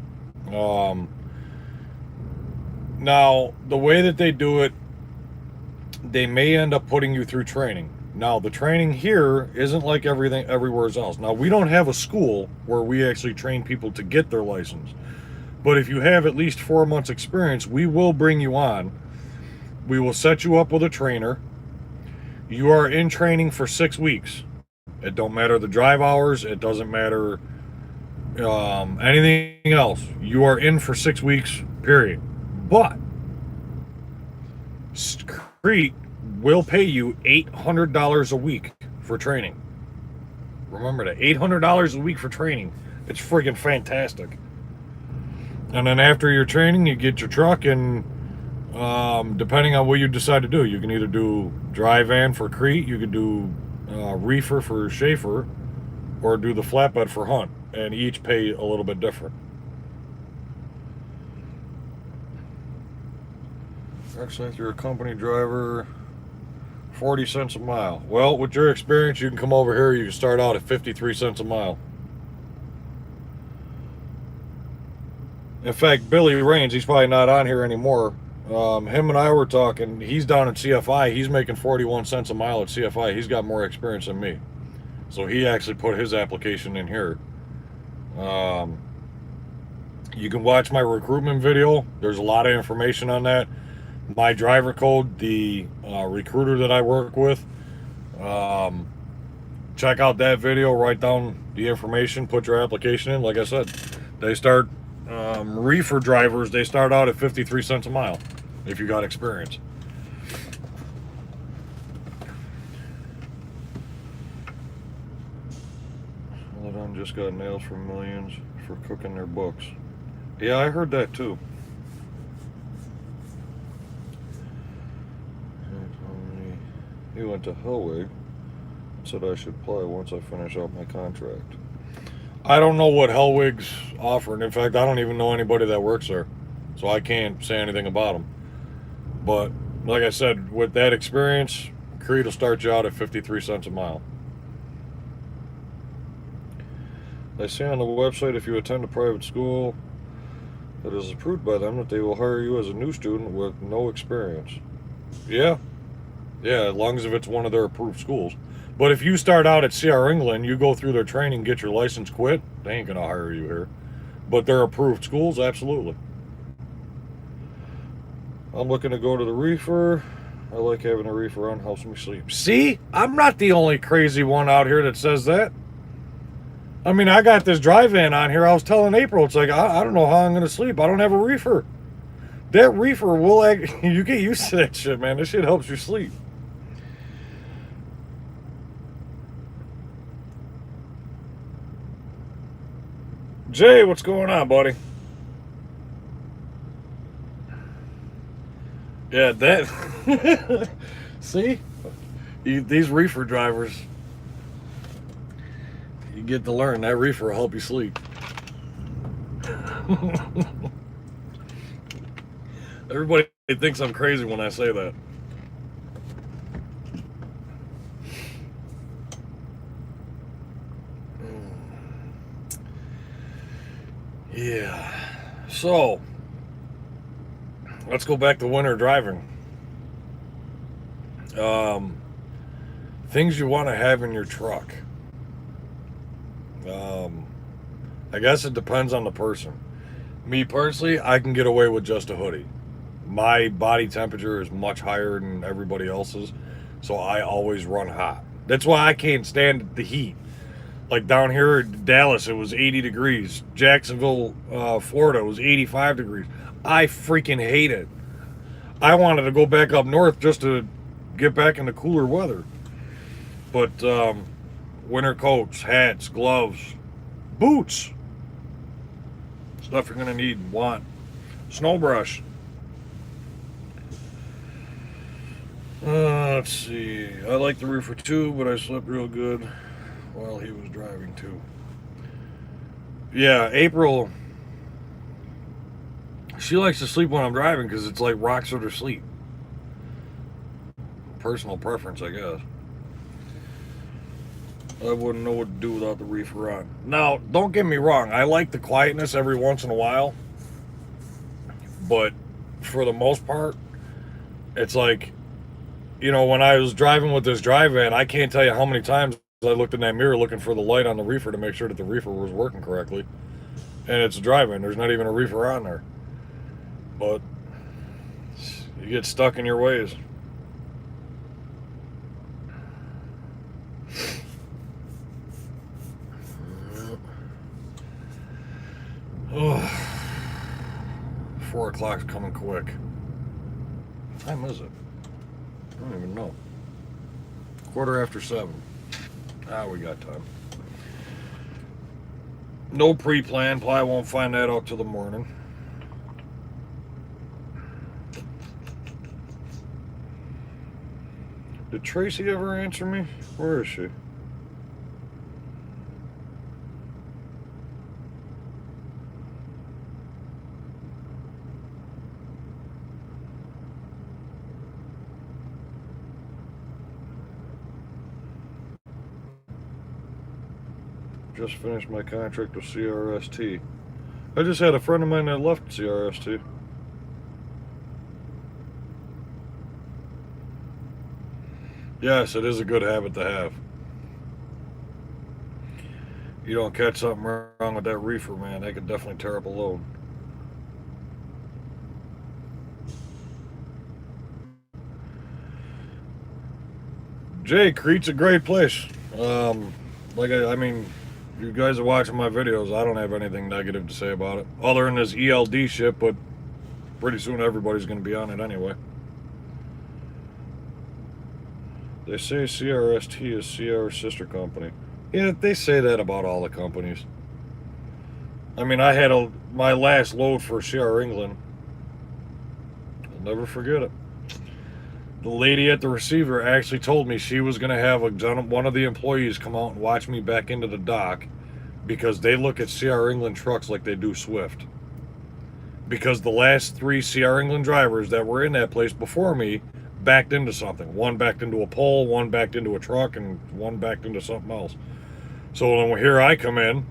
Now, the way that they do it, they may end up putting you through training. Now, the training here isn't like everything everywhere else. Now, we don't have a school where we actually train people to get their license. But if you have at least 4 months experience, we will bring you on. We will set you up with a trainer. You are in training for 6 weeks. It don't matter the drive hours. It doesn't matter anything else. You are in for 6 weeks, period. But Crete will pay you $800 a week for training. Remember that, $800 a week for training. It's friggin' fantastic. And then after your training, you get your truck, and depending on what you decide to do, you can either do dry van for Crete, you can do reefer for Shaffer, or do the flatbed for Hunt, and each pay a little bit different. Actually, if you're a company driver, 40 cents a mile. Well, with your experience, you can come over here. You can start out at 53 cents a mile. In fact, Billy Rains, he's probably not on here anymore. Him and I were talking. He's down at CFI. He's making 41 cents a mile at CFI. He's got more experience than me. So he actually put his application in here. You can watch my recruitment video. There's a lot of information on that. My driver code, the recruiter that I work with, check out that video, write down the information, put your application in. Like I said, they start reefer drivers, they start out at 53 cents a mile if you got experience. Celadon just got nails for millions for cooking their books. Yeah, I heard that too. He went to Hellwig. Said I should apply once I finish out my contract. I don't know what Hellwig's offering. In fact, I don't even know anybody that works there, so I can't say anything about them. But like I said, with that experience, Crete will start you out at 53 cents a mile. They say on the website if you attend a private school that is approved by them that they will hire you as a new student with no experience. Yeah, as long as if it's one of their approved schools. But if you start out at CR England, you go through their training, get your license, quit, they ain't gonna hire you here. But they're approved schools, absolutely. I'm looking to go to the reefer. I like having a reefer on, helps me sleep. See, I'm not the only crazy one out here that says that. I mean, I got this dry van on here. I was telling April, it's like, I don't know how I'm gonna sleep. I don't have a reefer. That reefer will, you get used to that shit, man. This shit helps you sleep. Jay, what's going on, buddy? Yeah, that. See? These reefer drivers, you get to learn that reefer will help you sleep. Everybody thinks I'm crazy when I say that. Yeah. So, let's go back to winter driving. Things you want to have in your truck. I guess it depends on the person. Me personally, I can get away with just a hoodie. My body temperature is much higher than everybody else's, so I always run hot. That's why I can't stand the heat. Like down here in Dallas, it was 80 degrees. Jacksonville, Florida, it was 85 degrees. I freaking hate it. I wanted to go back up north just to get back into cooler weather. But winter coats, hats, gloves, boots. Stuff you're going to need and want. Snow brush. Let's see. I like the roofer too, but I slept real good while he was driving too. Yeah, April, she likes to sleep when I'm driving because it's like rocks her to sleep. Personal preference, I guess. I wouldn't know what to do without the reefer on. Now, don't get me wrong, I like the quietness every once in a while, but for the most part, it's like, you know, when I was driving with this dry van, I can't tell you how many times I looked in that mirror looking for the light on the reefer to make sure that the reefer was working correctly. And it's a dry van, there's not even a reefer on there. But you get stuck in your ways. Oh, 4 o'clock's coming quick. What time is it? I don't even know. 7:15. We got time. No pre-plan. Probably won't find that out till the morning. Did Tracy ever answer me? Where is she? Just finished my contract with CRST. I just had a friend of mine that left CRST. Yes, it is a good habit to have. You don't catch something wrong with that reefer, man. They could definitely tear up a load. Jay, Crete's a great place. I mean, you guys are watching my videos. I don't have anything negative to say about it, other than this ELD shit. But pretty soon everybody's going to be on it anyway. They say CRST is CR's sister company. Yeah, they say that about all the companies. I mean, I had my last load for CR England. I'll never forget it. the lady at the receiver actually told me she was going to have one of the employees come out and watch me back into the dock because they look at CR England trucks like they do Swift. Because the last 3 CR England drivers that were in that place before me backed into something. One backed into a pole, one backed into a truck, and one backed into something else. So when here I come in,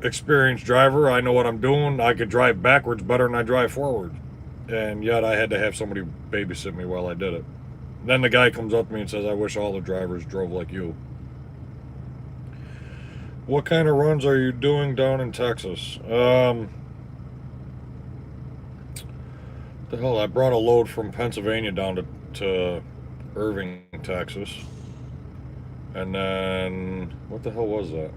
experienced driver, I know what I'm doing. I could drive backwards better than I drive forward. And yet I had to have somebody babysit me while I did it. Then the guy comes up to me and says, I wish all the drivers drove like you. What kind of runs are you doing down in Texas? The hell, I brought a load from Pennsylvania down to Irving, Texas. And then, what the hell was that?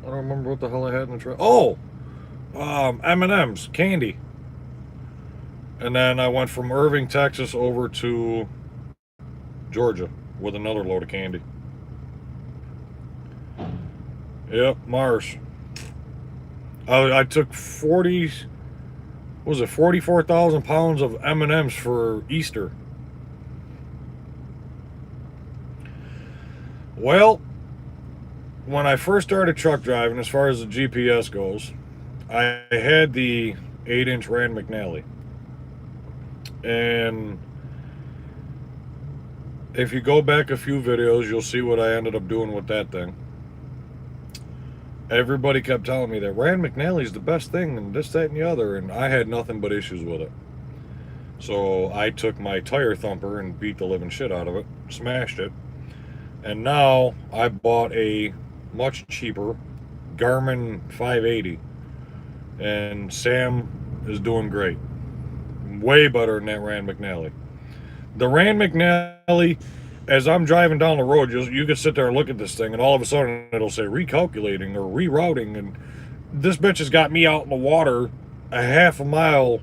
I don't remember what the hell I had in the truck. Oh! M&M's, candy. And then I went from Irving, Texas over to Georgia with another load of candy. Yep, Mars. I took 44,000 pounds of M&M's for Easter. Well, when I first started truck driving, as far as the GPS goes, I had the 8-inch Rand McNally. And if you go back a few videos, you'll see what I ended up doing with that thing. Everybody kept telling me that Rand McNally's the best thing and this, that, and the other, and I had nothing but issues with it. So I took my tire thumper and beat the living shit out of it, smashed it, and now I bought a much cheaper Garmin 580, and Sam is doing great. Way better than that Rand McNally. The Rand McNally, as I'm driving down the road, you can sit there and look at this thing, and all of a sudden it'll say recalculating or rerouting, and this bitch has got me out in the water a half a mile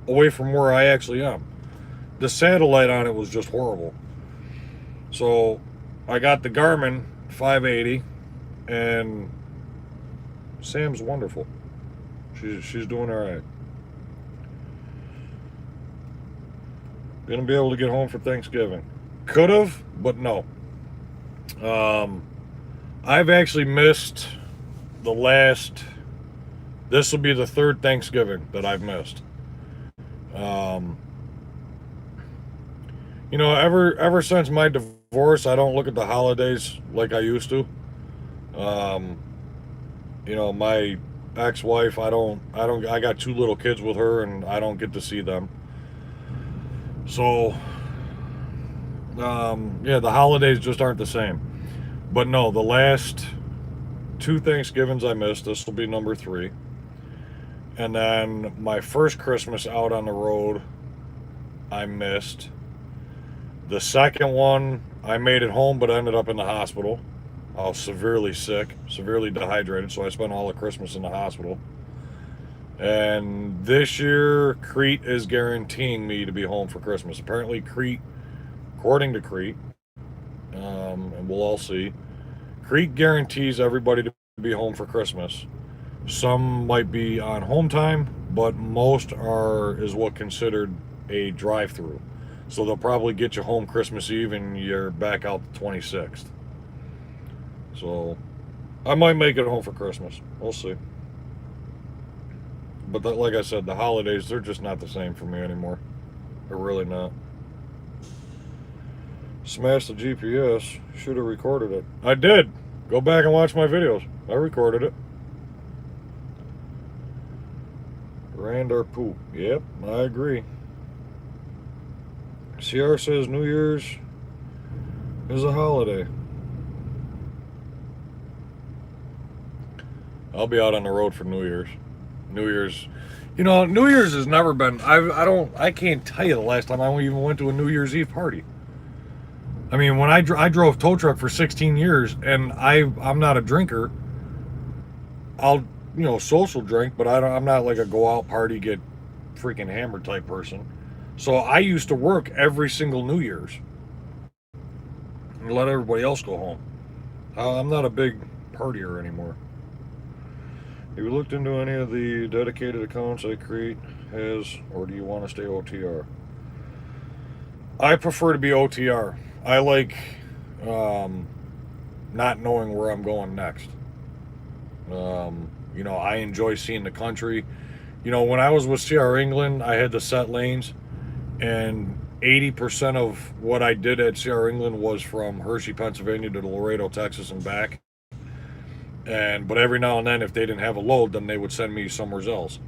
away from where I actually am. The satellite on it was just horrible. So I got the Garmin 580, and Sam's wonderful. She's doing all right. Gonna be able to get home for Thanksgiving. Could have, but no. I've actually missed the last. This will be the 3rd Thanksgiving that I've missed. You know, ever since my divorce, I don't look at the holidays like I used to. You know, my ex-wife, I got 2 little kids with her, and I don't get to see them. So, yeah, the holidays just aren't the same. But no, the last 2 Thanksgivings I missed. This will be number 3. And then my first Christmas out on the road, I missed. The second one, I made it home, but I ended up in the hospital. I was severely sick, severely dehydrated, so I spent all of Christmas in the hospital. And this year, Crete is guaranteeing me to be home for Christmas. Apparently, Crete, according to Crete, and we'll all see, Crete guarantees everybody to be home for Christmas. Some might be on home time, but most is what considered a drive-through. So they'll probably get you home Christmas Eve and you're back out the 26th. So I might make it home for Christmas. We'll see. But like I said, the holidays, they're just not the same for me anymore. They're really not. Smashed the GPS. Should have recorded it. I did. Go back and watch my videos. I recorded it. Rand or poop. Yep, I agree. CR says New Year's is a holiday. I'll be out on the road for New Year's. New Year's, you know, New Year's has never been. I can't tell you the last time I even went to a New Year's Eve party. I mean, when I drove tow truck for 16 years, and I'm not a drinker. I'll, you know, social drink, but I'm not like a go out party, get freaking hammered type person. So I used to work every single New Year's and let everybody else go home. I'm not a big partier anymore. Have you looked into any of the dedicated accounts that Crete has, or do you want to stay OTR? I prefer to be OTR. I like not knowing where I'm going next. You know, I enjoy seeing the country. You know, when I was with CR England, I had the set lanes, and 80% of what I did at CR England was from Hershey, Pennsylvania to Laredo, Texas, and back. But every now and then, if they didn't have a load, then they would send me somewhere else.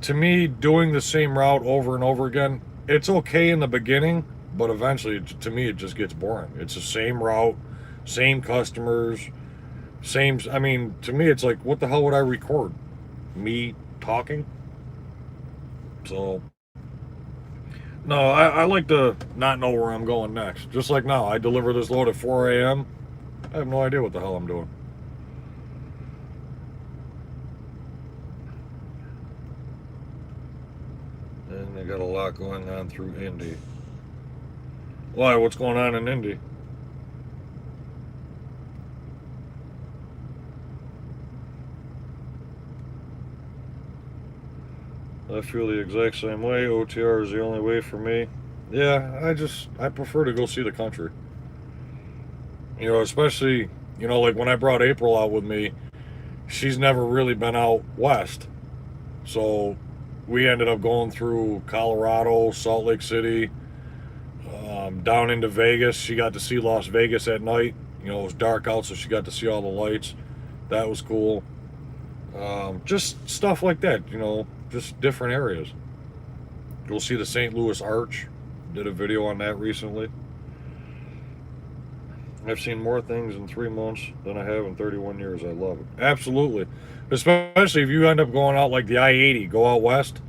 To me, doing the same route over and over again, it's okay in the beginning, but eventually, to me, it just gets boring. It's the same route, same customers, same. I mean, to me, it's like, what the hell would I record? Me talking? So, no, I like to not know where I'm going next. Just like now, I deliver this load at 4 a.m. I have no idea what the hell I'm doing. And they got a lot going on through Indy. Why? What's going on in Indy? I feel the exact same way. OTR is the only way for me. Yeah, I prefer to go see the country. You know, especially, you know, like when I brought April out with me, she's never really been out west. So we ended up going through Colorado, Salt Lake City, down into Vegas. She got to see Las Vegas at night. You know, it was dark out, so she got to see all the lights. That was cool. Just stuff like that, you know, just different areas. You'll see the St. Louis Arch. Did a video on that recently. I've seen more things in 3 months than I have in 31 years. I love it. Absolutely. Especially if you end up going out like the I-80, go out west,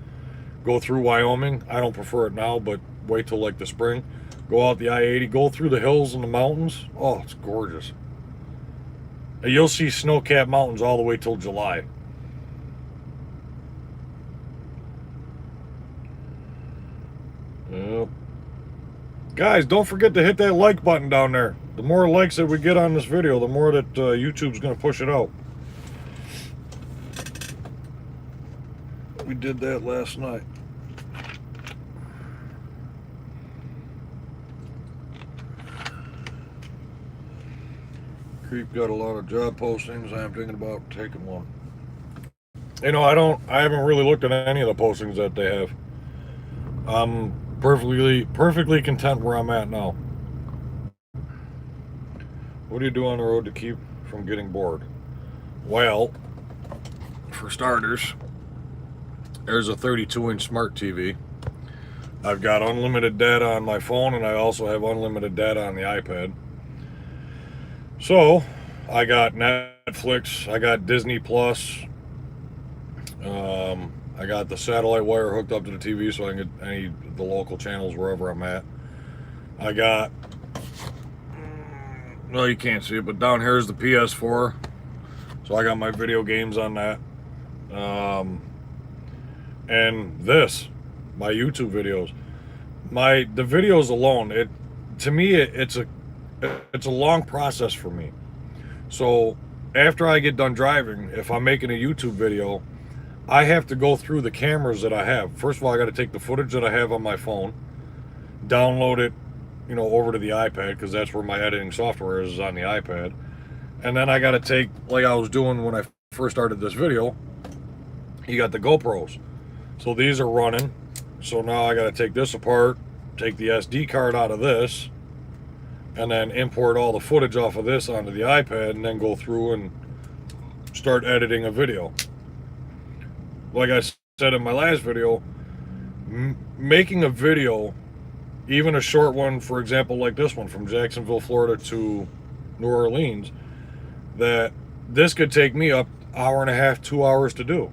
go through Wyoming. I don't prefer it now, but wait till like the spring. Go out the I-80, go through the hills and the mountains. Oh, it's gorgeous. And you'll see snow-capped mountains all the way till July. Yep. Guys, don't forget to hit that like button down there. The more likes that we get on this video, the more that YouTube's going to push it out. We did that last night. Creep got a lot of job postings. I'm thinking about taking one. You know, I haven't really looked at any of the postings that they have. I'm perfectly content where I'm at now. What do you do on the road to keep from getting bored? Well, for starters, there's a 32-inch smart TV. I've got unlimited data on my phone, and I also have unlimited data on the iPad. So, I got Netflix, I got Disney Plus, I got the satellite wire hooked up to the TV so I can get any of the local channels wherever I'm at. I got, well, you can't see it, but down here is the PS4. So I got my video games on that. And this, my YouTube videos. The videos alone, to me, it's a long process for me. So after I get done driving, if I'm making a YouTube video, I have to go through the cameras that I have. First of all, I got to take the footage that I have on my phone, download it, you know, over to the iPad, because that's where my editing software is on the iPad. And then I got to take, like I was doing when I first started this video, you got the GoPros. So these are running. So now I got to take this apart, take the SD card out of this, and then import all the footage off of this onto the iPad, and then go through and start editing a video. Like I said in my last video, making a video, even a short one, for example, like this one from Jacksonville, Florida to New Orleans, that this could take me up hour and a half, 2 hours to do.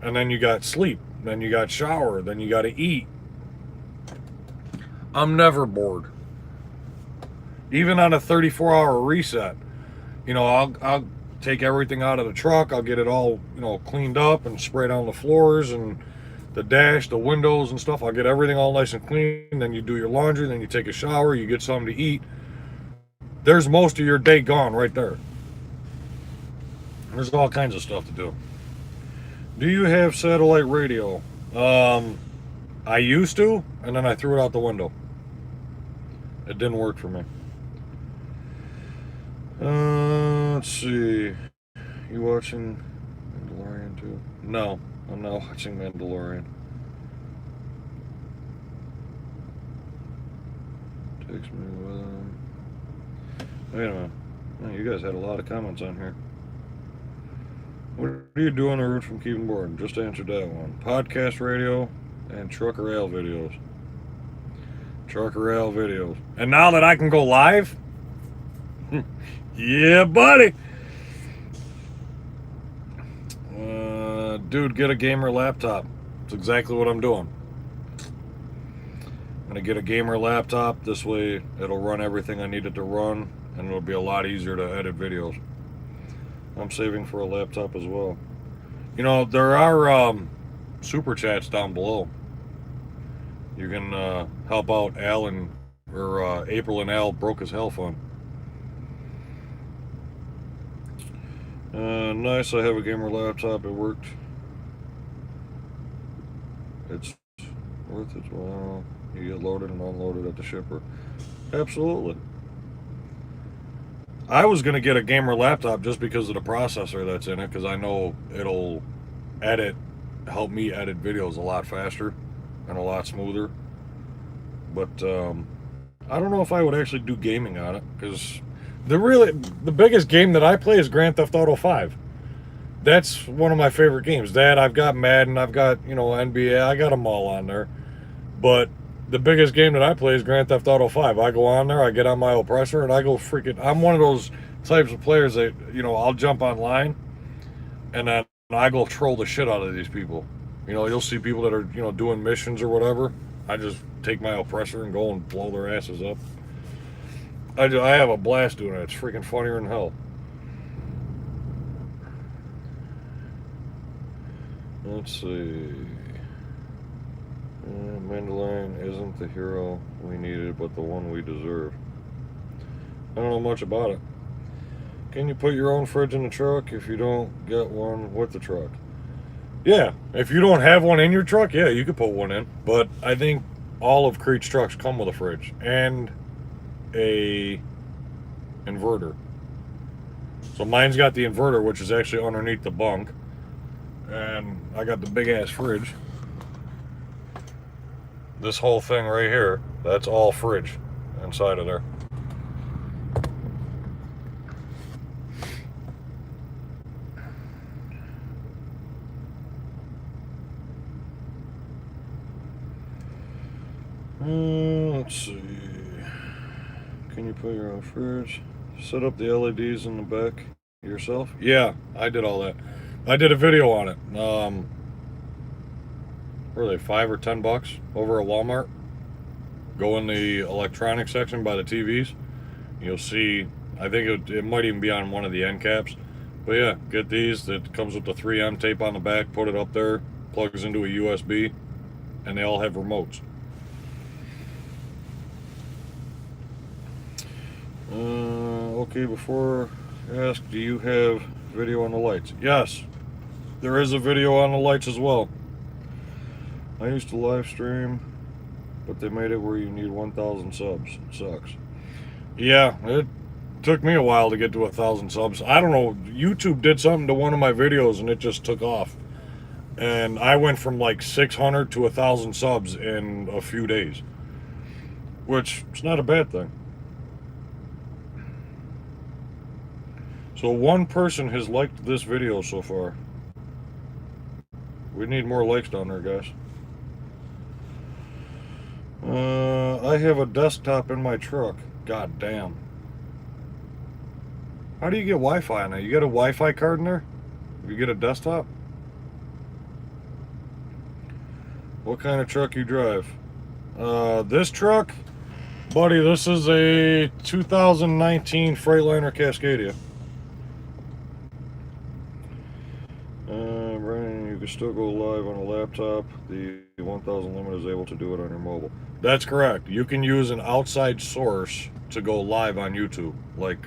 And then you got sleep, then you got shower, then you got to eat. I'm never bored. Even on a 34-hour reset, you know, I'll take everything out of the truck, I'll get it all, you know, cleaned up and spray down the floors and the dash, the windows and stuff. I'll get everything all nice and clean. Then you do your laundry, then you take a shower, you get something to eat. There's most of your day gone right there. There's all kinds of stuff to do. Do you have satellite radio? I used to, and then I threw it out the window. It didn't work for me. Let's see. You watching Mandalorian too? No, I'm not watching Mandalorian. Takes me with him. Wait a minute. Oh, you guys had a lot of comments on here. What do you do on the route from Keeping Board? Just answered that one. Podcast radio and Trucker Al videos. Trucker Al videos. And now that I can go live, yeah, buddy. Dude, get a gamer laptop. That's exactly what I'm doing. I'm gonna get a gamer laptop. This way, it'll run everything I need it to run, and it'll be a lot easier to edit videos. I'm saving for a laptop as well. You know, there are super chats down below. You can help out Alan or April and Al Broke as Hell Fund. Nice, I have a gamer laptop. It worked. It's worth it. Well, you get loaded and unloaded at the shipper. Absolutely. I was going to get a gamer laptop just because of the processor that's in it, because I know it'll help me edit videos a lot faster and a lot smoother. But I don't know if I would actually do gaming on it, because the biggest game that I play is Grand Theft Auto 5. That's one of my favorite games. I've got Madden, I've got, NBA, I got them all on there. But the biggest game that I play is Grand Theft Auto 5. I go on there, I get on my oppressor, and I go I'm one of those types of players that, I'll jump online, and then I go troll the shit out of these people. You'll see people that are, doing missions or whatever. I just take my oppressor and go and blow their asses up. I have a blast doing it. It's freaking funnier than hell. Let's see. Mandalorian isn't the hero we needed, but the one we deserve. I don't know much about it. Can you put your own fridge in the truck if you don't get one with the truck? Yeah, if you don't have one in your truck, yeah, you could put one in. But I think all of Crete's trucks come with a fridge and a inverter. So mine's got the inverter, which is actually underneath the bunk. And I got the big ass fridge. This whole thing right here, that's all fridge inside of there. Let's see. Can you put your own fridge? Set up the LEDs in the back yourself? Yeah, I did all that. I did a video on it. Were they $5 or $10 over at Walmart? Go in the electronics section by the TVs. You'll see, I think it might even be on one of the end caps. But yeah, get these. It comes with the 3M tape on the back. Put it up there. Plugs into a USB. And they all have remotes. Okay, before I ask, do you have video on the lights? Yes, there is a video on the lights as well. I used to live stream, but they made it where you need 1,000 subs. It sucks. Yeah, it took me a while to get to 1,000 subs. I don't know, YouTube did something to one of my videos and it just took off. And I went from like 600 to 1,000 subs in a few days, which is not a bad thing. So one person has liked this video so far. We need more likes down there, guys. I have a desktop in my truck. God damn. How do you get Wi-Fi on that? You get a Wi-Fi card in there? You get a desktop? What kind of truck you drive? This truck? Buddy, this is a 2019 Freightliner Cascadia. Brandon, you can still go live on a laptop. The 1000 limit is able to do it on your mobile. That's correct. You can use an outside source to go live on YouTube, like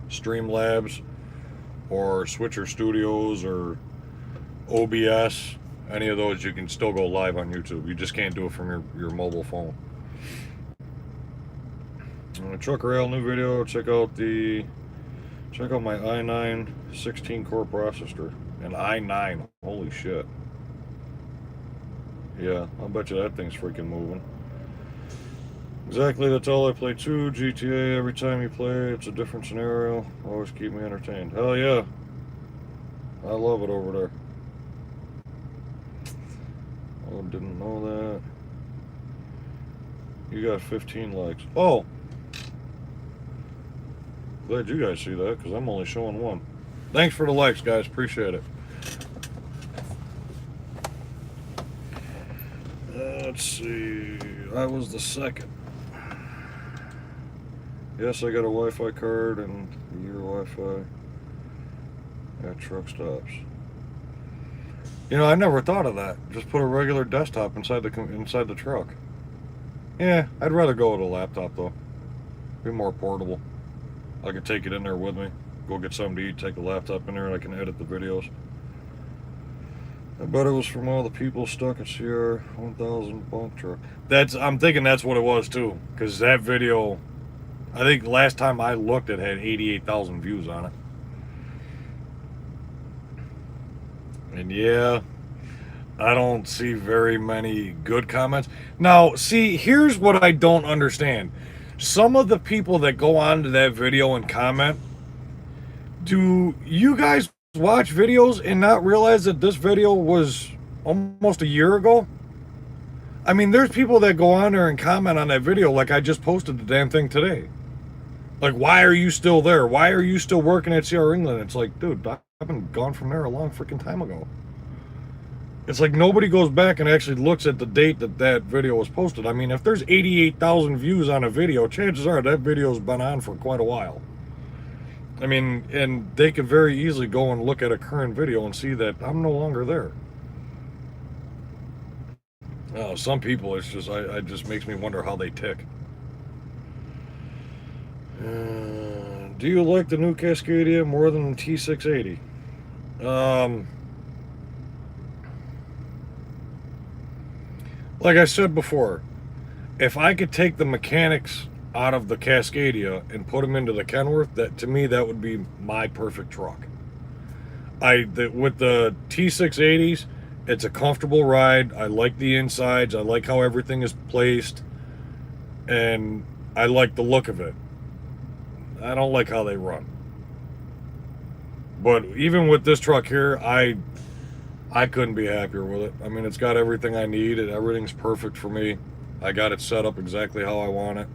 Streamlabs or Switcher Studios or OBS, any of those, you can still go live on YouTube. You just can't do it from your mobile phone. Truck rail, new video. Check out my i9 16 core processor. An i9, holy shit. Yeah, I'll bet you that thing's freaking moving. Exactly, that's all I play too. GTA, every time you play, it's a different scenario. Always keep me entertained. Hell yeah. I love it over there. Oh, didn't know that. You got 15 likes. Oh! Glad you guys see that, because I'm only showing one. Thanks for the likes, guys. Appreciate it. Let's see. I was the second. Yes, I got a Wi-Fi card and your Wi-Fi at truck stops. You know, I never thought of that. Just put a regular desktop inside the truck. Yeah, I'd rather go with a laptop though. Be more portable. I could take it in there with me. Go get something to eat, take the laptop in there, and I can edit the videos. I bet it was from all the people stuck at CR 1000 bunk truck. I'm thinking that's what it was too, because that video, I think last time I looked, it had 88,000 views on it. And yeah, I don't see very many good comments. Now, see, here's what I don't understand. Some of the people that go on to that video and comment, do you guys watch videos and not realize that this video was almost a year ago? I mean, there's people that go on there and comment on that video like I just posted the damn thing today. Like, why are you still there? Why are you still working at CR England? It's like, dude, I've been gone from there a long freaking time ago. It's like nobody goes back and actually looks at the date that video was posted. I mean, if there's 88,000 views on a video, chances are that video's been on for quite a while. I mean, and they could very easily go and look at a current video and see that I'm no longer there. Some people, it's just, it just makes me wonder how they tick. Do you like the new Cascadia more than the T680? Like I said before, if I could take the mechanics out of the Cascadia and put them into the Kenworth, that to me that would be my perfect truck. With the T680s, it's a comfortable ride. I like the insides. I like how everything is placed, and I like the look of it. I don't like how they run. But even with this truck here, I couldn't be happier with it. I mean, it's got everything I need, and everything's perfect for me. I got it set up exactly how I want it.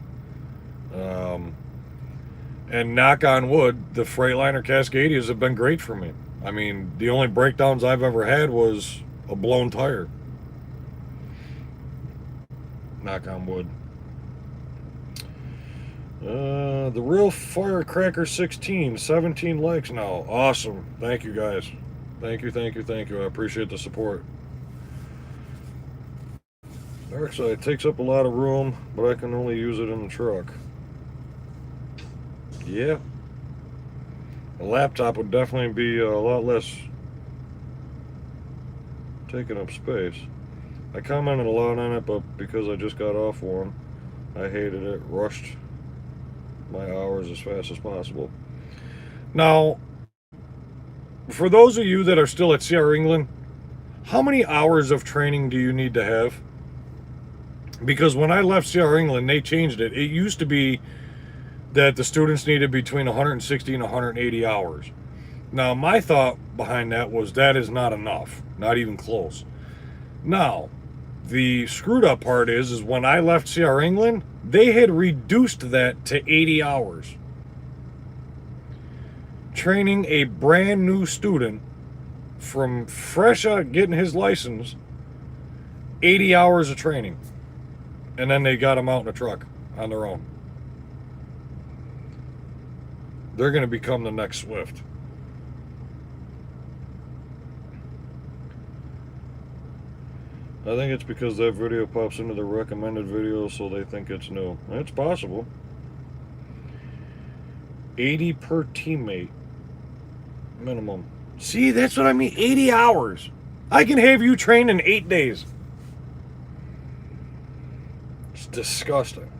And knock on wood, the Freightliner Cascadias have been great for me. I mean, the only breakdowns I've ever had was a blown tire. Knock on wood. The Real Firecracker 16, 17 likes now. Awesome. Thank you, guys. Thank you. I appreciate the support. Dark side takes up a lot of room, but I can only use it in the truck. Yeah. A laptop would definitely be a lot less taking up space. I commented a lot on it, but because I just got off one, I hated it. Rushed my hours as fast as possible. Now, for those of you that are still at CR England, how many hours of training do you need to have? Because when I left CR England, they changed it. It used to be that the students needed between 160 and 180 hours. Now, my thought behind that was that is not enough, not even close. Now, the screwed up part is when I left CR England, they had reduced that to 80 hours. Training a brand new student from fresh out getting his license, 80 hours of training. And then they got him out in a truck on their own. They're going to become the next Swift. I think it's because that video pops into the recommended videos, so they think it's new. It's possible. 80 per teammate. minimum. See, that's what I mean. 80 hours. I can have you trained in 8 days. It's disgusting.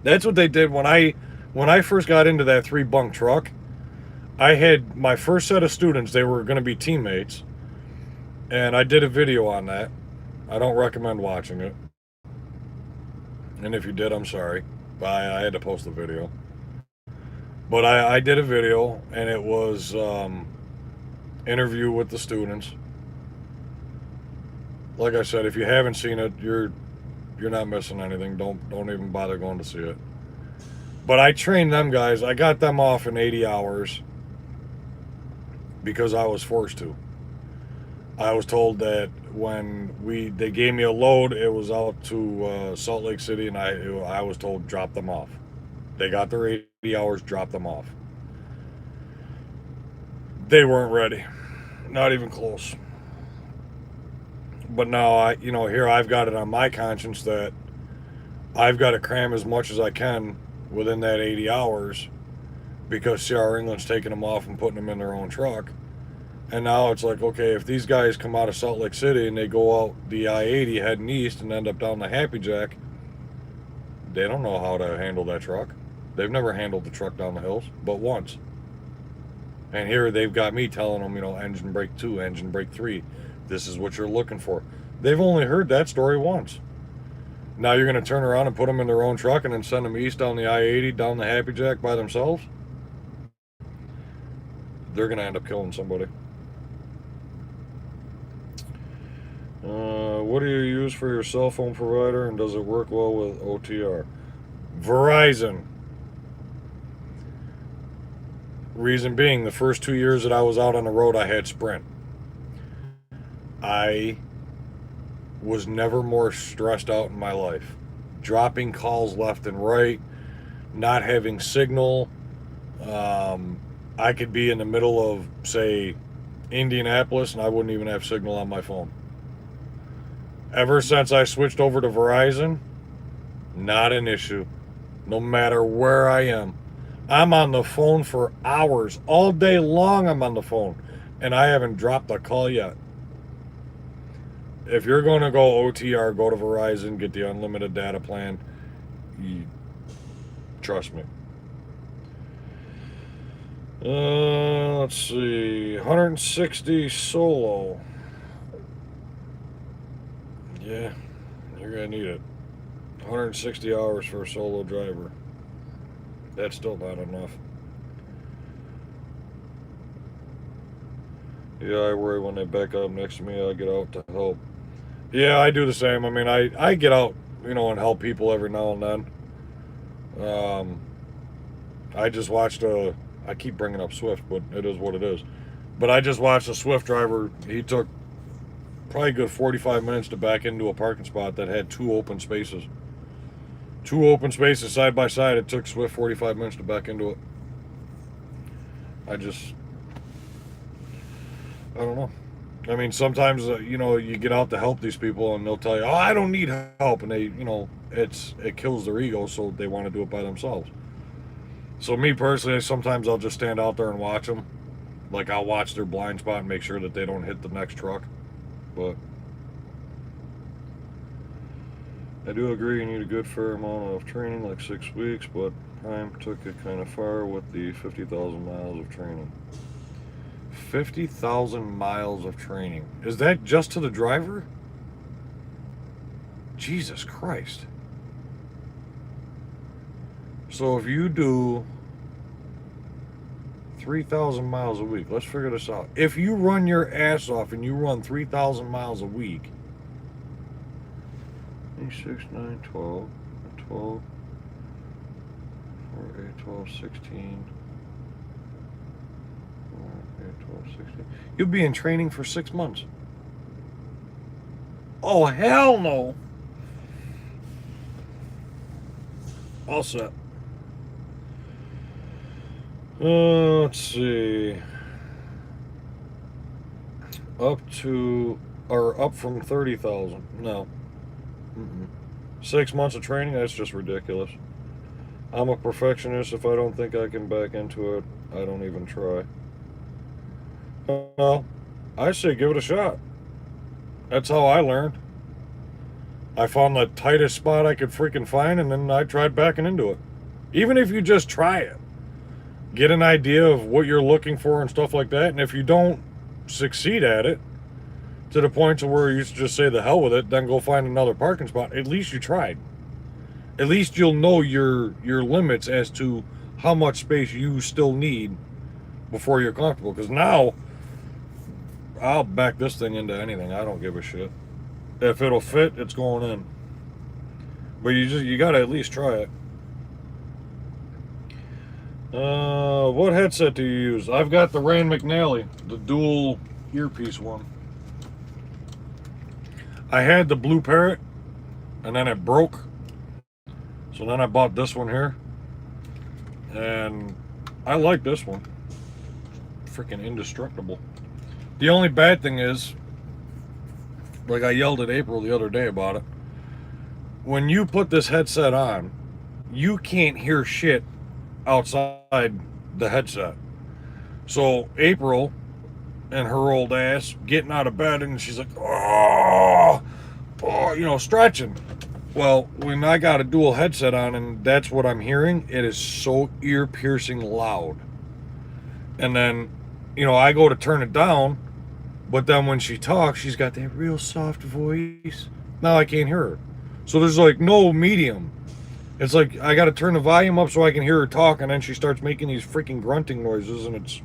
That's what they did when I first got into that 3-bunk truck. I had my first set of students. They were going to be teammates, and I did a video on that. I don't recommend watching it. And if you did, I'm sorry. I had to post the video. But I did a video, and it was interview with the students. Like I said, if you haven't seen it, you're not missing anything. Don't even bother going to see it. But I trained them guys. I got them off in 80 hours because I was forced to. I was told that when they gave me a load, it was out to Salt Lake City, and I was told drop them off. They got their 80 hours, drop them off. They weren't ready, not even close. But now here I've got it on my conscience that I've got to cram as much as I can within that 80 hours because CR England's taking them off and putting them in their own truck. And now it's like, okay, if these guys come out of Salt Lake City and they go out the I-80 heading east and end up down the Happy Jack, they don't know how to handle that truck. They've never handled the truck down the hills, but once. And here they've got me telling them, engine brake 2, engine brake 3. This is what you're looking for. They've only heard that story once. Now you're going to turn around and put them in their own truck and then send them east down the I-80, down the Happy Jack by themselves? They're going to end up killing somebody. What do you use for your cell phone provider, and does it work well with OTR? Verizon. Reason being, the first 2 years that I was out on the road, I had Sprint. I was never more stressed out in my life. Dropping calls left and right, not having signal. I could be in the middle of, say, Indianapolis, and I wouldn't even have signal on my phone. Ever since I switched over to Verizon, not an issue. No matter where I am. I'm on the phone for hours. All day long I'm on the phone. And I haven't dropped a call yet. If you're going to go OTR, go to Verizon, get the unlimited data plan. Trust me. Let's see. 160 solo. Yeah, you're going to need it. 160 hours for a solo driver. That's still not enough. Yeah, I worry when they back up next to me, I get out to help. Yeah, I do the same. I mean, I get out, and help people every now and then. I just watched I keep bringing up Swift, but it is what it is. But I just watched a Swift driver. He took probably a good 45 minutes to back into a parking spot that had 2 open spaces. 2 open spaces side by side. It took Swift 45 minutes to back into it. I don't know. I mean, sometimes, you get out to help these people and they'll tell you, oh, I don't need help. And they, it kills their ego, so they want to do it by themselves. So me personally, sometimes I'll just stand out there and watch them. Like, I'll watch their blind spot and make sure that they don't hit the next truck. But I do agree you need a good fair amount of training, like 6 weeks, but Prime took it kind of far with the 50,000 miles of training. 50,000 miles of training. Is that just to the driver? Jesus Christ. So if you do 3,000 miles a week, let's figure this out. If you run your ass off and you run 3,000 miles a week, 6, 9, 12, 12, 4, 8, 12, 16, 4, 8, 12, 16. You'll be in training for 6 months. Oh, hell no. All set. Let's see. Up from 30,000. No. 6 months of training, that's just ridiculous. I'm a perfectionist. If I don't think I can back into it, I don't even try. Well, I say give it a shot. That's how I learned. I found the tightest spot I could freaking find, and then I tried backing into it. Even if you just try it, get an idea of what you're looking for and stuff like that. And if you don't succeed at it to the point to where you just say the hell with it, then go find another parking spot. At least you tried. At least you'll know your limits as to how much space you still need before you're comfortable. Because now I'll back this thing into anything. I don't give a shit. If it'll fit, it's going in. But you gotta at least try it. What headset do you use? I've got the Rand McNally, the dual earpiece one. I had the Blue Parrot, and then it broke. So then I bought this one here. And I like this one. Freaking indestructible. The only bad thing is, like I yelled at April the other day about it, when you put this headset on, you can't hear shit outside the headset. So April and her old ass getting out of bed, and she's like, oh, stretching. Well, when I got a dual headset on and that's what I'm hearing, it is so ear-piercing loud. And then, I go to turn it down, but then when she talks, she's got that real soft voice. Now I can't hear her. So there's like no medium. It's like I got to turn the volume up so I can hear her talk, and then she starts making these freaking grunting noises, and it's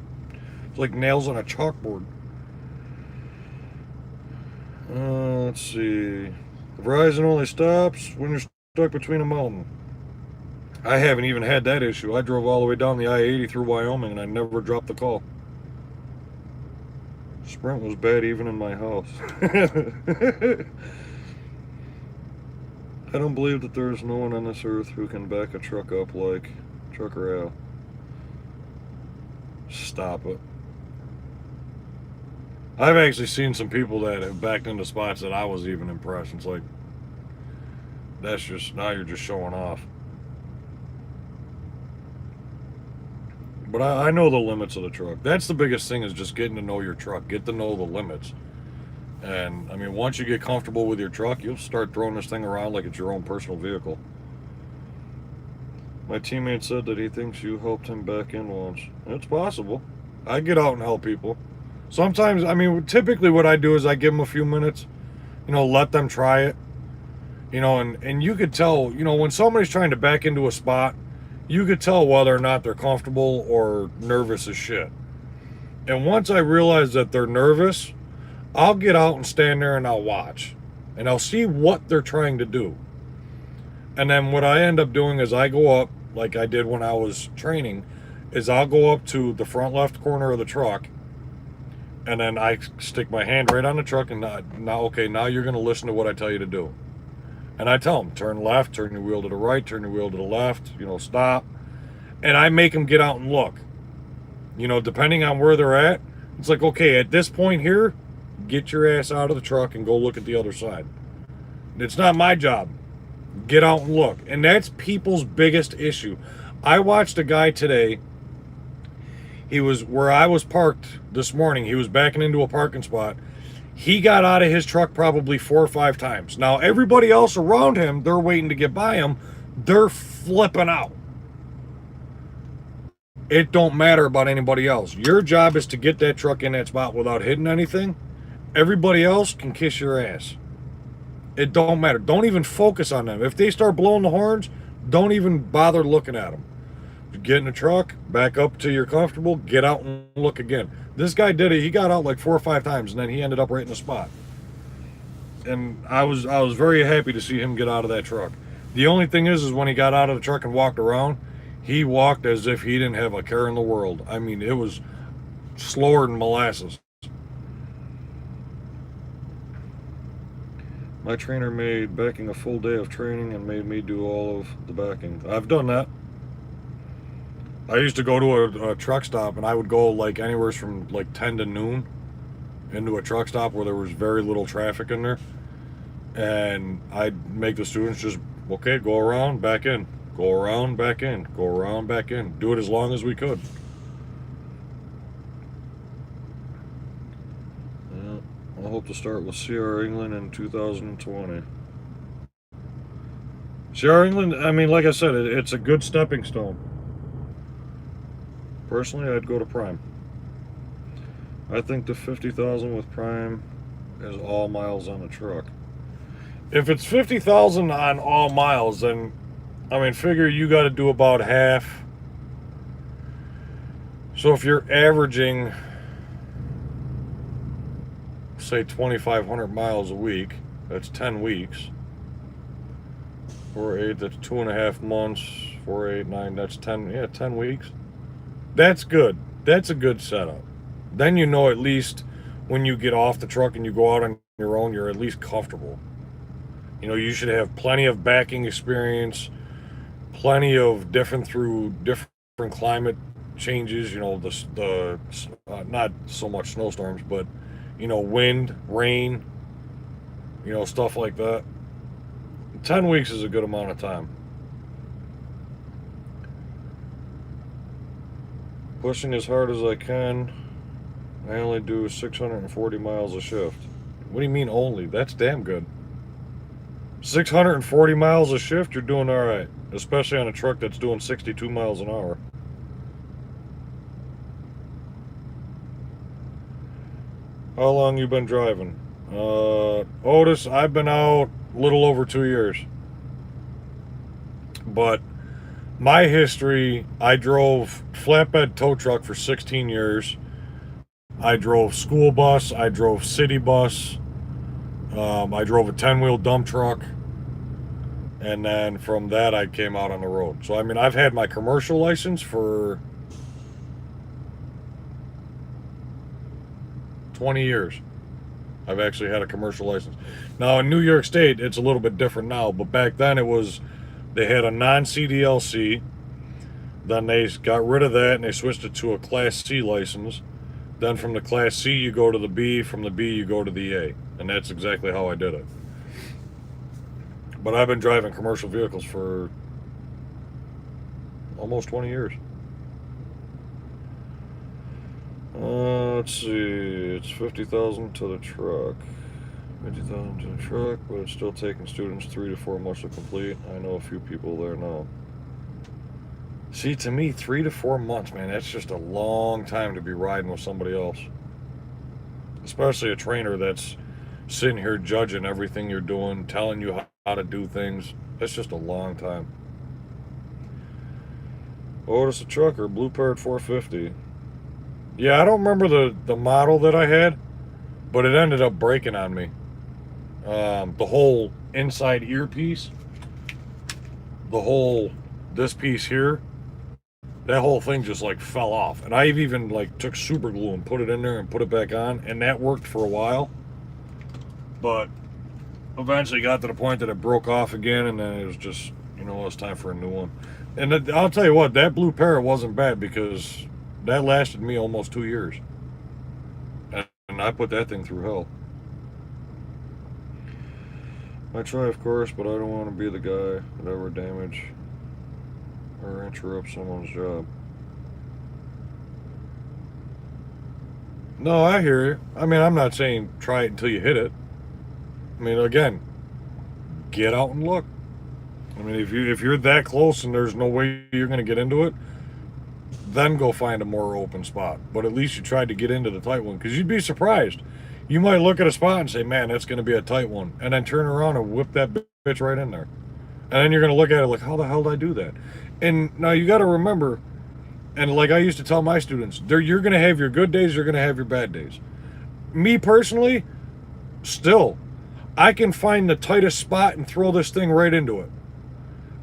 like nails on a chalkboard. Let's see. Verizon only stops when you're stuck between a mountain. I haven't even had that issue. I drove all the way down the I-80 through Wyoming, and I never dropped the call. Sprint was bad even in my house. I don't believe that there is no one on this earth who can back a truck up like Trucker Al. Stop it. I've actually seen some people that have backed into spots that I was even impressed. It's like, that's just, now you're just showing off. But I know the limits of the truck. That's the biggest thing, is just getting to know your truck. Get to know the limits. And, I mean, once you get comfortable with your truck, you'll start throwing this thing around like it's your own personal vehicle. My teammate said that he thinks you helped him back in once. It's possible. I get out and help people. Sometimes, I mean, typically what I do is I give them a few minutes, let them try it. And you could tell, when somebody's trying to back into a spot, you could tell whether or not they're comfortable or nervous as shit. And once I realize that they're nervous, I'll get out and stand there and I'll watch. And I'll see what they're trying to do. And then what I end up doing is I go up, like I did when I was training, is I'll go up to the front left corner of the truck, and then I stick my hand right on the truck, and now you're going to listen to what I tell you to do. And I tell them, turn left, turn your wheel to the right, turn your wheel to the left, stop. And I make them get out and look. Depending on where they're at, it's like, okay, at this point here, get your ass out of the truck and go look at the other side. It's not my job. Get out and look. And that's people's biggest issue. I watched a guy today. He was where I was parked this morning. He was backing into a parking spot. He got out of his truck probably 4 or 5 times. Now, everybody else around him, they're waiting to get by him. They're flipping out. It don't matter about anybody else. Your job is to get that truck in that spot without hitting anything. Everybody else can kiss your ass. It don't matter. Don't even focus on them. If they start blowing the horns, don't even bother looking at them. Get in the truck, back up till you're comfortable, get out and look again. This guy did it. He got out like 4 or 5 times, and then he ended up right in the spot. And I was very happy to see him get out of that truck. The only thing is when he got out of the truck and walked around, he walked as if he didn't have a care in the world. I mean, it was slower than molasses. My trainer made backing a full day of training and made me do all of the backing. I've done that. I used to go to a truck stop, and I would go like anywhere from like 10 to noon into a truck stop where there was very little traffic in there. And I'd make the students just, okay, go around, back in. Go around, back in. Go around, back in. Do it as long as we could. Yeah, I hope to start with CR England in 2020. CR England, I mean, like I said, it's a good stepping stone. Personally, I'd go to Prime. I think the 50,000 with Prime is all miles on the truck. If it's 50,000 on all miles, then I mean, figure you got to do about half. So if you're averaging, say, 2,500 miles a week, that's 10 weeks. 4, 8, that's 2.5 months. 4, 8, 9, that's 10. Yeah, 10 weeks. That's good. That's a good setup. Then you know at least when you get off the truck and you go out on your own, you're at least comfortable. You know, you should have plenty of backing experience, plenty of different climate changes. You know, the not so much snowstorms, but you know, wind, rain, you know, stuff like that. 10 weeks is a good amount of time. Pushing as hard as I can. I only do 640 miles a shift. What do you mean only? That's damn good. 640 miles a shift, you're doing all right. Especially on a truck that's doing 62 miles an hour. How long you been driving? Otis, I've been out a little over 2 years. But my history, I drove flatbed tow truck for 16 years. I drove school bus. I drove city bus. I drove a 10-wheel dump truck. And then from that, I came out on the road. So, I mean, I've had my commercial license for 20 years. I've actually had a commercial license. Now, in New York State, it's a little bit different now. But back then, they had a non-CDLC. Then they got rid of that and they switched it to a Class C license. Then from the Class C, you go to the B. From the B, you go to the A. And that's exactly how I did it. But I've been driving commercial vehicles for almost 20 years. Let's see. It's 50,000 to the truck. 50,000 to the truck, but it's still taking students 3 to 4 months to complete. I know a few people there now. See, to me, 3 to 4 months, man, that's just a long time to be riding with somebody else. Especially a trainer that's sitting here judging everything you're doing, telling you how to do things. That's just a long time. Otis a trucker, Blue Parrot 450. Yeah, I don't remember the model that I had, but it ended up breaking on me. The whole inside earpiece, this piece here, that whole thing just like fell off. And I even like took super glue and put it in there and put it back on, and that worked for a while. But eventually got to the point that it broke off again, and then it was just, you know, it's time for a new one. And I'll tell you what, that Blue Parrot wasn't bad because that lasted me almost 2 years. And I put that thing through hell. I try, of course, but I don't want to be the guy that ever damage or interrupt someone's job. No, I hear you. I mean, I'm not saying try it until you hit it. I mean, again, get out and look. I mean, if you're that close and there's no way you're going to get into it, then go find a more open spot. But at least you tried to get into the tight one, because you'd be surprised. You might look at a spot and say, man, that's going to be a tight one, and then turn around and whip that bitch right in there. And then you're going to look at it like, how the hell did I do that? And now you got to remember, and like I used to tell my students, you're going to have your good days, you're going to have your bad days. Me personally, still, I can find the tightest spot and throw this thing right into it.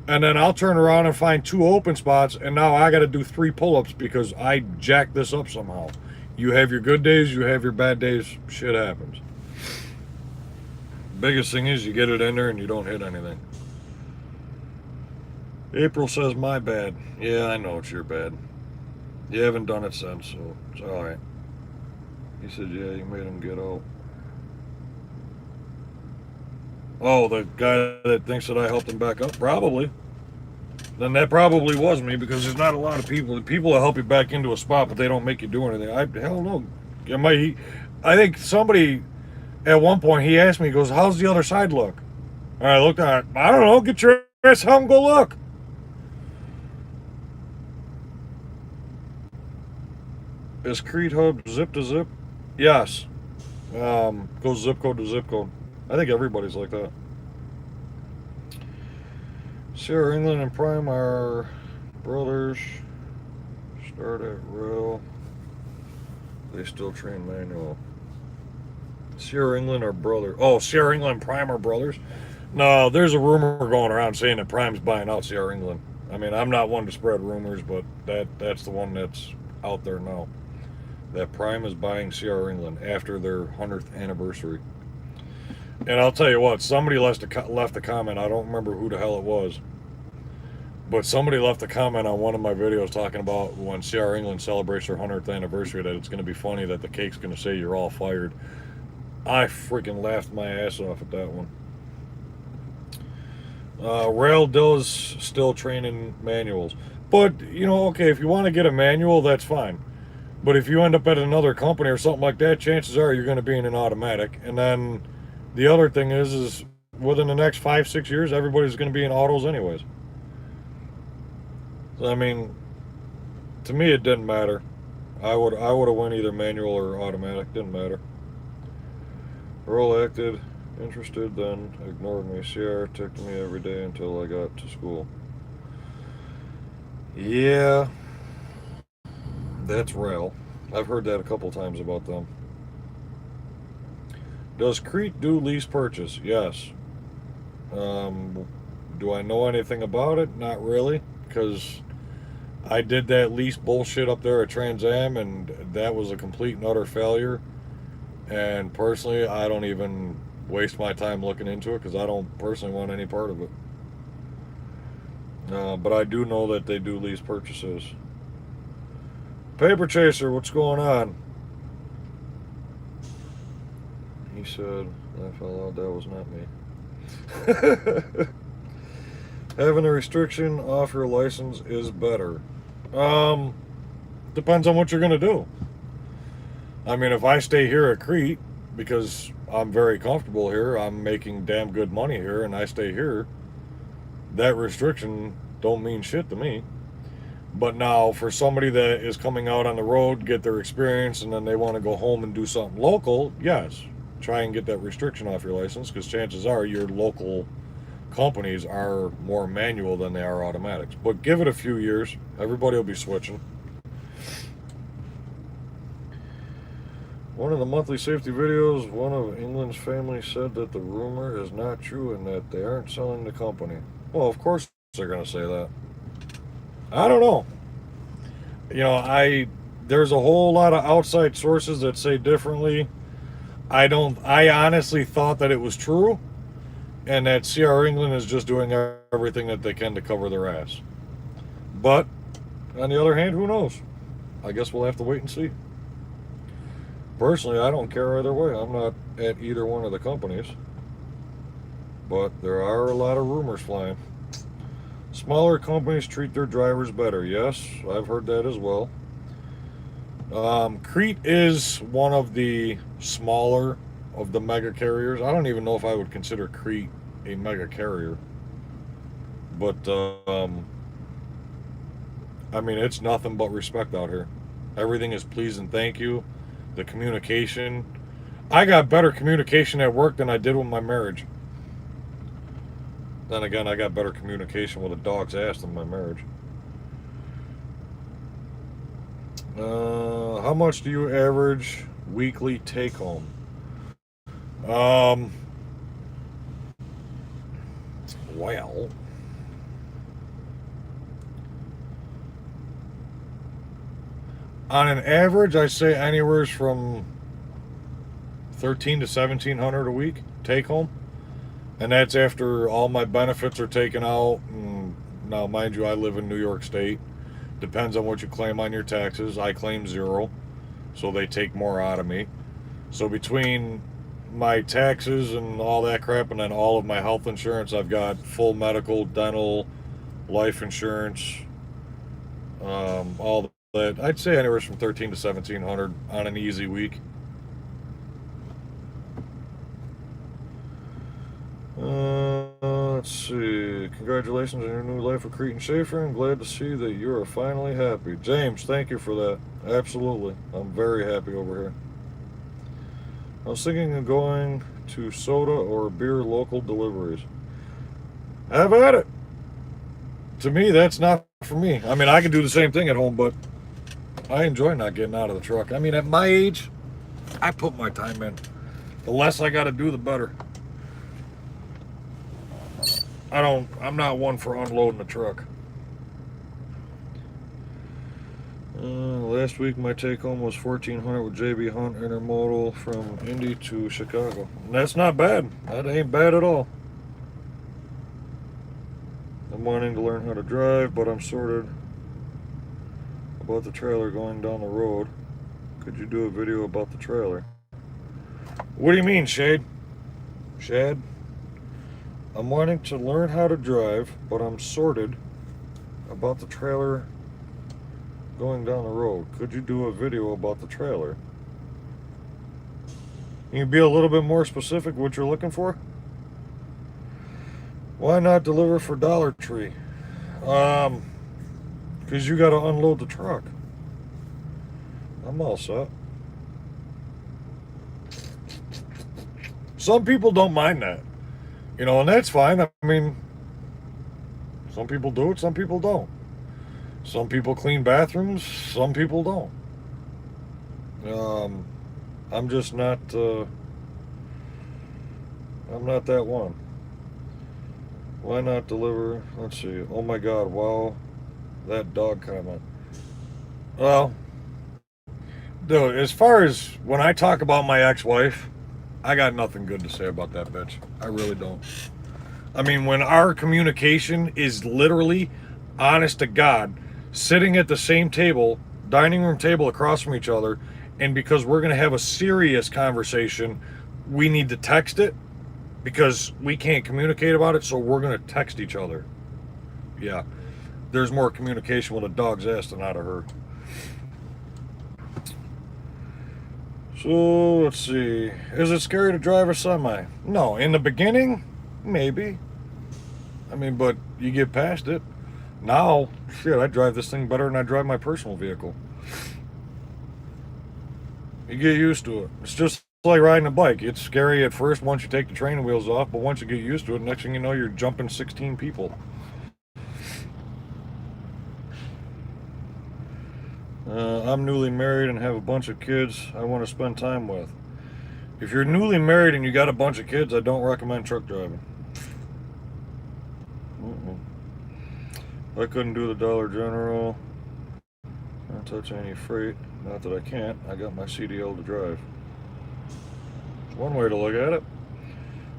And then I'll turn around and find 2 open spots, and now I got to do 3 pull-ups because I jacked this up somehow. You have your good days, you have your bad days, shit happens. Biggest thing is you get it in there and you don't hit anything. April says, my bad. Yeah, I know it's your bad. You haven't done it since, so it's alright. He said, yeah, you made him get out. Oh, the guy that thinks that I helped him back up? Probably. then that probably was me, because there's not a lot of people. People will help you back into a spot, but they don't make you do anything. Hell no. I think somebody at one point, he asked me, he goes, how's the other side look? And I looked at it, I don't know, get your ass home, go look. Is Crete Hub zip to zip? Yes. Goes zip code to zip code. I think everybody's like that. Sierra England and Prime are brothers. Start at rail. They still train manual. Sierra England are brothers. Oh, Sierra England and Prime are brothers? No, there's a rumor going around saying that Prime's buying out Sierra England. I mean, I'm not one to spread rumors, but that's the one that's out there now. That Prime is buying Sierra England after their 100th anniversary. And I'll tell you what, somebody left a comment. I don't remember who the hell it was, but somebody left a comment on one of my videos talking about when Sierra England celebrates their 100th anniversary, that it's going to be funny that the cake's going to say you're all fired. I freaking laughed my ass off at that one. Rail does still train in manuals. But, you know, okay, if you want to get a manual, that's fine. But if you end up at another company or something like that, chances are you're going to be in an automatic. And then the other thing is within the next 5-6 years, everybody's going to be in autos anyways. So, I mean, to me, it didn't matter. I would have went either manual or automatic. Didn't matter. Earl acted interested, then ignored me. CR texted me every day until I got to school. Yeah, that's rail. I've heard that a couple times about them. Does Crete do lease purchase? Yes. Do I know anything about it? Not really, because I did that lease bullshit up there at Trans Am, and that was a complete and utter failure. And personally, I don't even waste my time looking into it, because I don't personally want any part of it. But I do know that they do lease purchases. Paper Chaser, what's going on? He said, I fell out, that was not me. Having a restriction off your license is better. Depends on what you're going to do. I mean, if I stay here at Crete, because I'm very comfortable here, I'm making damn good money here, and I stay here, that restriction don't mean shit to me. But now, for somebody that is coming out on the road, get their experience, and then they want to go home and do something local, yes, try and get that restriction off your license, because chances are your local companies are more manual than they are automatics. But give it a few years, everybody will be switching. One of the monthly safety videos, one of England's family said that the rumor is not true and that they aren't selling the company. Well, of course they're going to say that. I don't know. You know, there's a whole lot of outside sources that say differently. I honestly thought that it was true, and that CR England is just doing everything that they can to cover their ass. But on the other hand, who knows? I guess we'll have to wait and see. Personally, I don't care either way. I'm not at either one of the companies. But there are a lot of rumors flying. Smaller companies treat their drivers better. Yes, I've heard that as well. Crete is one of the smaller of the mega carriers. I don't even know if I would consider Crete a mega carrier. But, I mean, it's nothing but respect out here. Everything is please and thank you. The communication. I got better communication at work than I did with my marriage. Then again, I got better communication with a dog's ass than my marriage. How much do you average weekly take home? Well, on an average, I say anywhere from $1,300 to $1,700 a week take home. And that's after all my benefits are taken out. And now, mind you, I live in New York State. Depends on what you claim on your taxes. I claim 0, so they take more out of me. So between my taxes and all that crap, and then all of my health insurance, I've got full medical, dental, life insurance, all that. I'd say anywhere from 13 to 1700 on an easy week. Let's see. Congratulations on your new life with Crete and Shaffer. I'm glad to see that you are finally happy. James, thank you for that. Absolutely. I'm very happy over here. I was thinking of going to soda or beer local deliveries. Have at it. To me, that's not for me. I mean, I can do the same thing at home, but I enjoy not getting out of the truck. I mean, at my age, I put my time in. The less I got to do, the better. I'm not one for unloading the truck. Last week my take home was 1400 with JB Hunt intermodal from Indy to Chicago. And that's not bad. That ain't bad at all. I'm wanting to learn how to drive, but I'm sorted about the trailer going down the road. Could you do a video about the trailer? What do you mean, Shad? I'm wanting to learn how to drive, but I'm sorted about the trailer going down the road. Could you do a video about the trailer? Can you be a little bit more specific what you're looking for? Why not deliver for Dollar Tree? Because you got to unload the truck. I'm all set. Some people don't mind that. You know, and that's fine. I mean, some people do it, some people don't. Some people clean bathrooms, some people don't. I'm just not, I'm not that one. Why not deliver? Let's see. Oh my God, wow. That dog comment. Well, dude, as far as when I talk about my ex-wife, I got nothing good to say about that bitch. I really don't. I mean, when our communication is literally, honest to God, sitting at the same table, dining room table across from each other, and because we're going to have a serious conversation, we need to text it because we can't communicate about it, so we're going to text each other. Yeah, there's more communication with a dog's ass than out of her. So, let's see. Is it scary to drive a semi? No. In the beginning, maybe. I mean, but you get past it. Now, shit, I drive this thing better than I drive my personal vehicle. You get used to it. It's just like riding a bike. It's scary at first once you take the training wheels off, but once you get used to it, next thing you know, you're jumping 16 people. I'm newly married and have a bunch of kids I want to spend time with. If you're newly married and you got a bunch of kids, I don't recommend truck driving. I couldn't do the Dollar General. Can't touch any freight. Not that I can't. I got my CDL to drive. One way to look at it.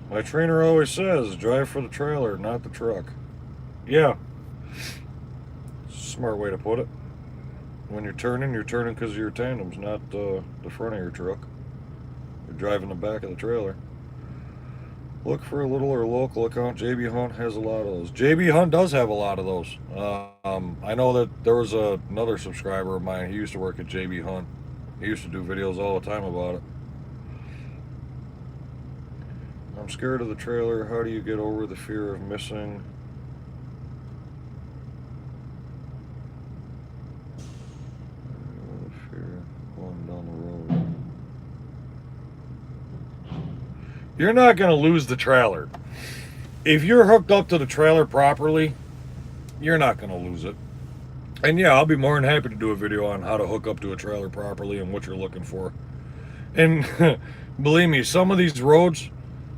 My trainer always says, drive for the trailer, not the truck. Yeah. Smart way to put it. When you're turning because of your tandems, not the front of your truck. You're driving the back of the trailer. Look for a little or local account. JB Hunt has a lot of those. JB Hunt does have a lot of those. I know that there was another subscriber of mine. He used to work at JB Hunt. He used to do videos all the time about it. I'm scared of the trailer. How do you get over the fear of missing? Going down the road. You're not going to lose the trailer. If you're hooked up to the trailer properly, you're not going to lose it. And yeah, I'll be more than happy to do a video on how to hook up to a trailer properly and what you're looking for. And believe me, some of these roads,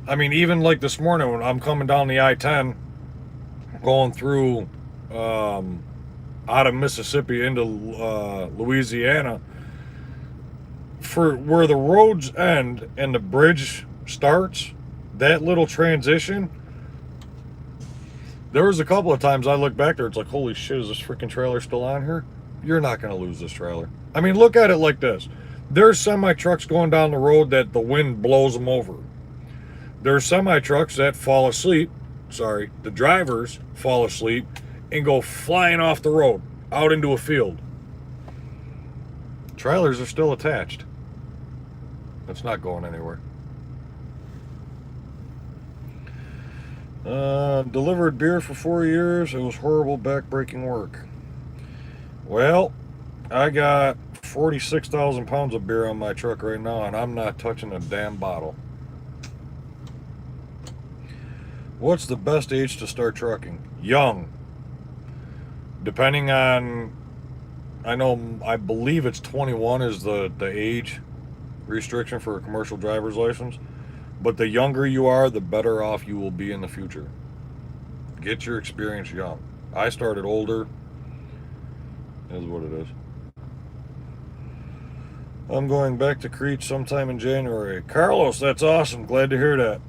I mean, even like this morning when I'm coming down the I-10, going through out of Mississippi into Louisiana, for where the roads end and the bridge starts, that little transition, there was a couple of times I look back there, it's like, holy shit, is this freaking trailer still on here? You're not going to lose this trailer. I mean, look at it like this. There's semi-trucks going down the road that the wind blows them over. There's semi-trucks that fall asleep. Sorry, the drivers fall asleep and go flying off the road out into a field. Trailers are still attached. It's not going anywhere. Delivered beer for 4 years. It was horrible, back-breaking work. Well, I got 46,000 pounds of beer on my truck right now, and I'm not touching a damn bottle. What's the best age to start trucking? Young. Depending on, I believe it's 21 is the age restriction for a commercial driver's license. But the younger you are, the better off you will be in the future. Get your experience young. I started older. Is what it is. I'm going back to Crete sometime in January. Carlos, that's awesome. Glad to hear that.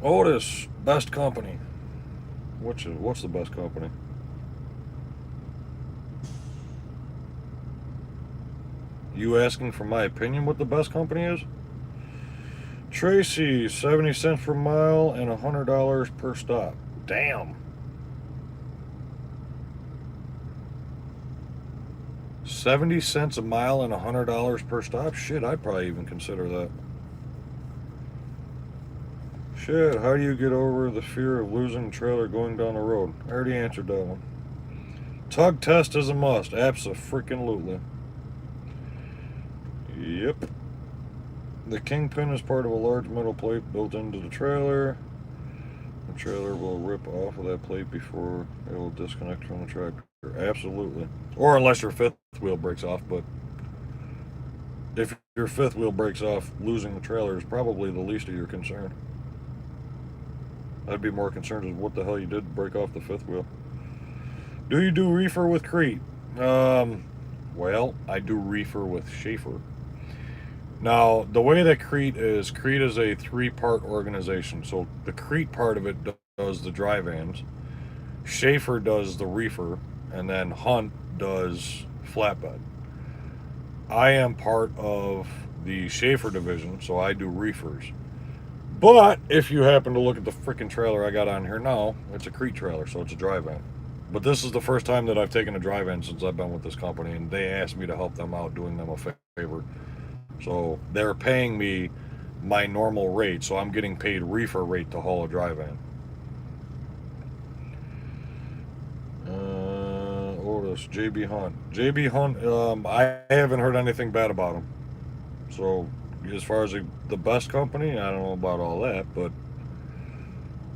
Otis, best company. What's the best company? You asking for my opinion what the best company is? Tracy, 70 cents per mile and $100 per stop. Damn. 70 cents a mile and $100 per stop? Shit, I'd probably even consider that. Shit, how do you get over the fear of losing the trailer going down the road? I already answered that one. Tug test is a must. Abso-freaking-lutely. Yep. The kingpin is part of a large metal plate built into the trailer. The trailer will rip off of that plate before it will disconnect from the tractor. Absolutely. Or unless your fifth wheel breaks off, but if your fifth wheel breaks off, losing the trailer is probably the least of your concern. I'd be more concerned with what the hell you did to break off the fifth wheel. Do you do reefer with Crete? Well, I do reefer with Shaffer. Now, the way that Crete is a 3-part organization. So the Crete part of it does the dry vans, Shaffer does the reefer, and then Hunt does flatbed. I am part of the Shaffer division, so I do reefers. But if you happen to look at the freaking trailer I got on here now, it's a Crete trailer, so it's a dry van. But this is the first time that I've taken a dry van since I've been with this company, and they asked me to help them out, doing them a favor. So they're paying me my normal rate, so I'm getting paid reefer rate to haul a dry van. Otis, JB Hunt. JB Hunt, I haven't heard anything bad about him. So as far as the best company, I don't know about all that, but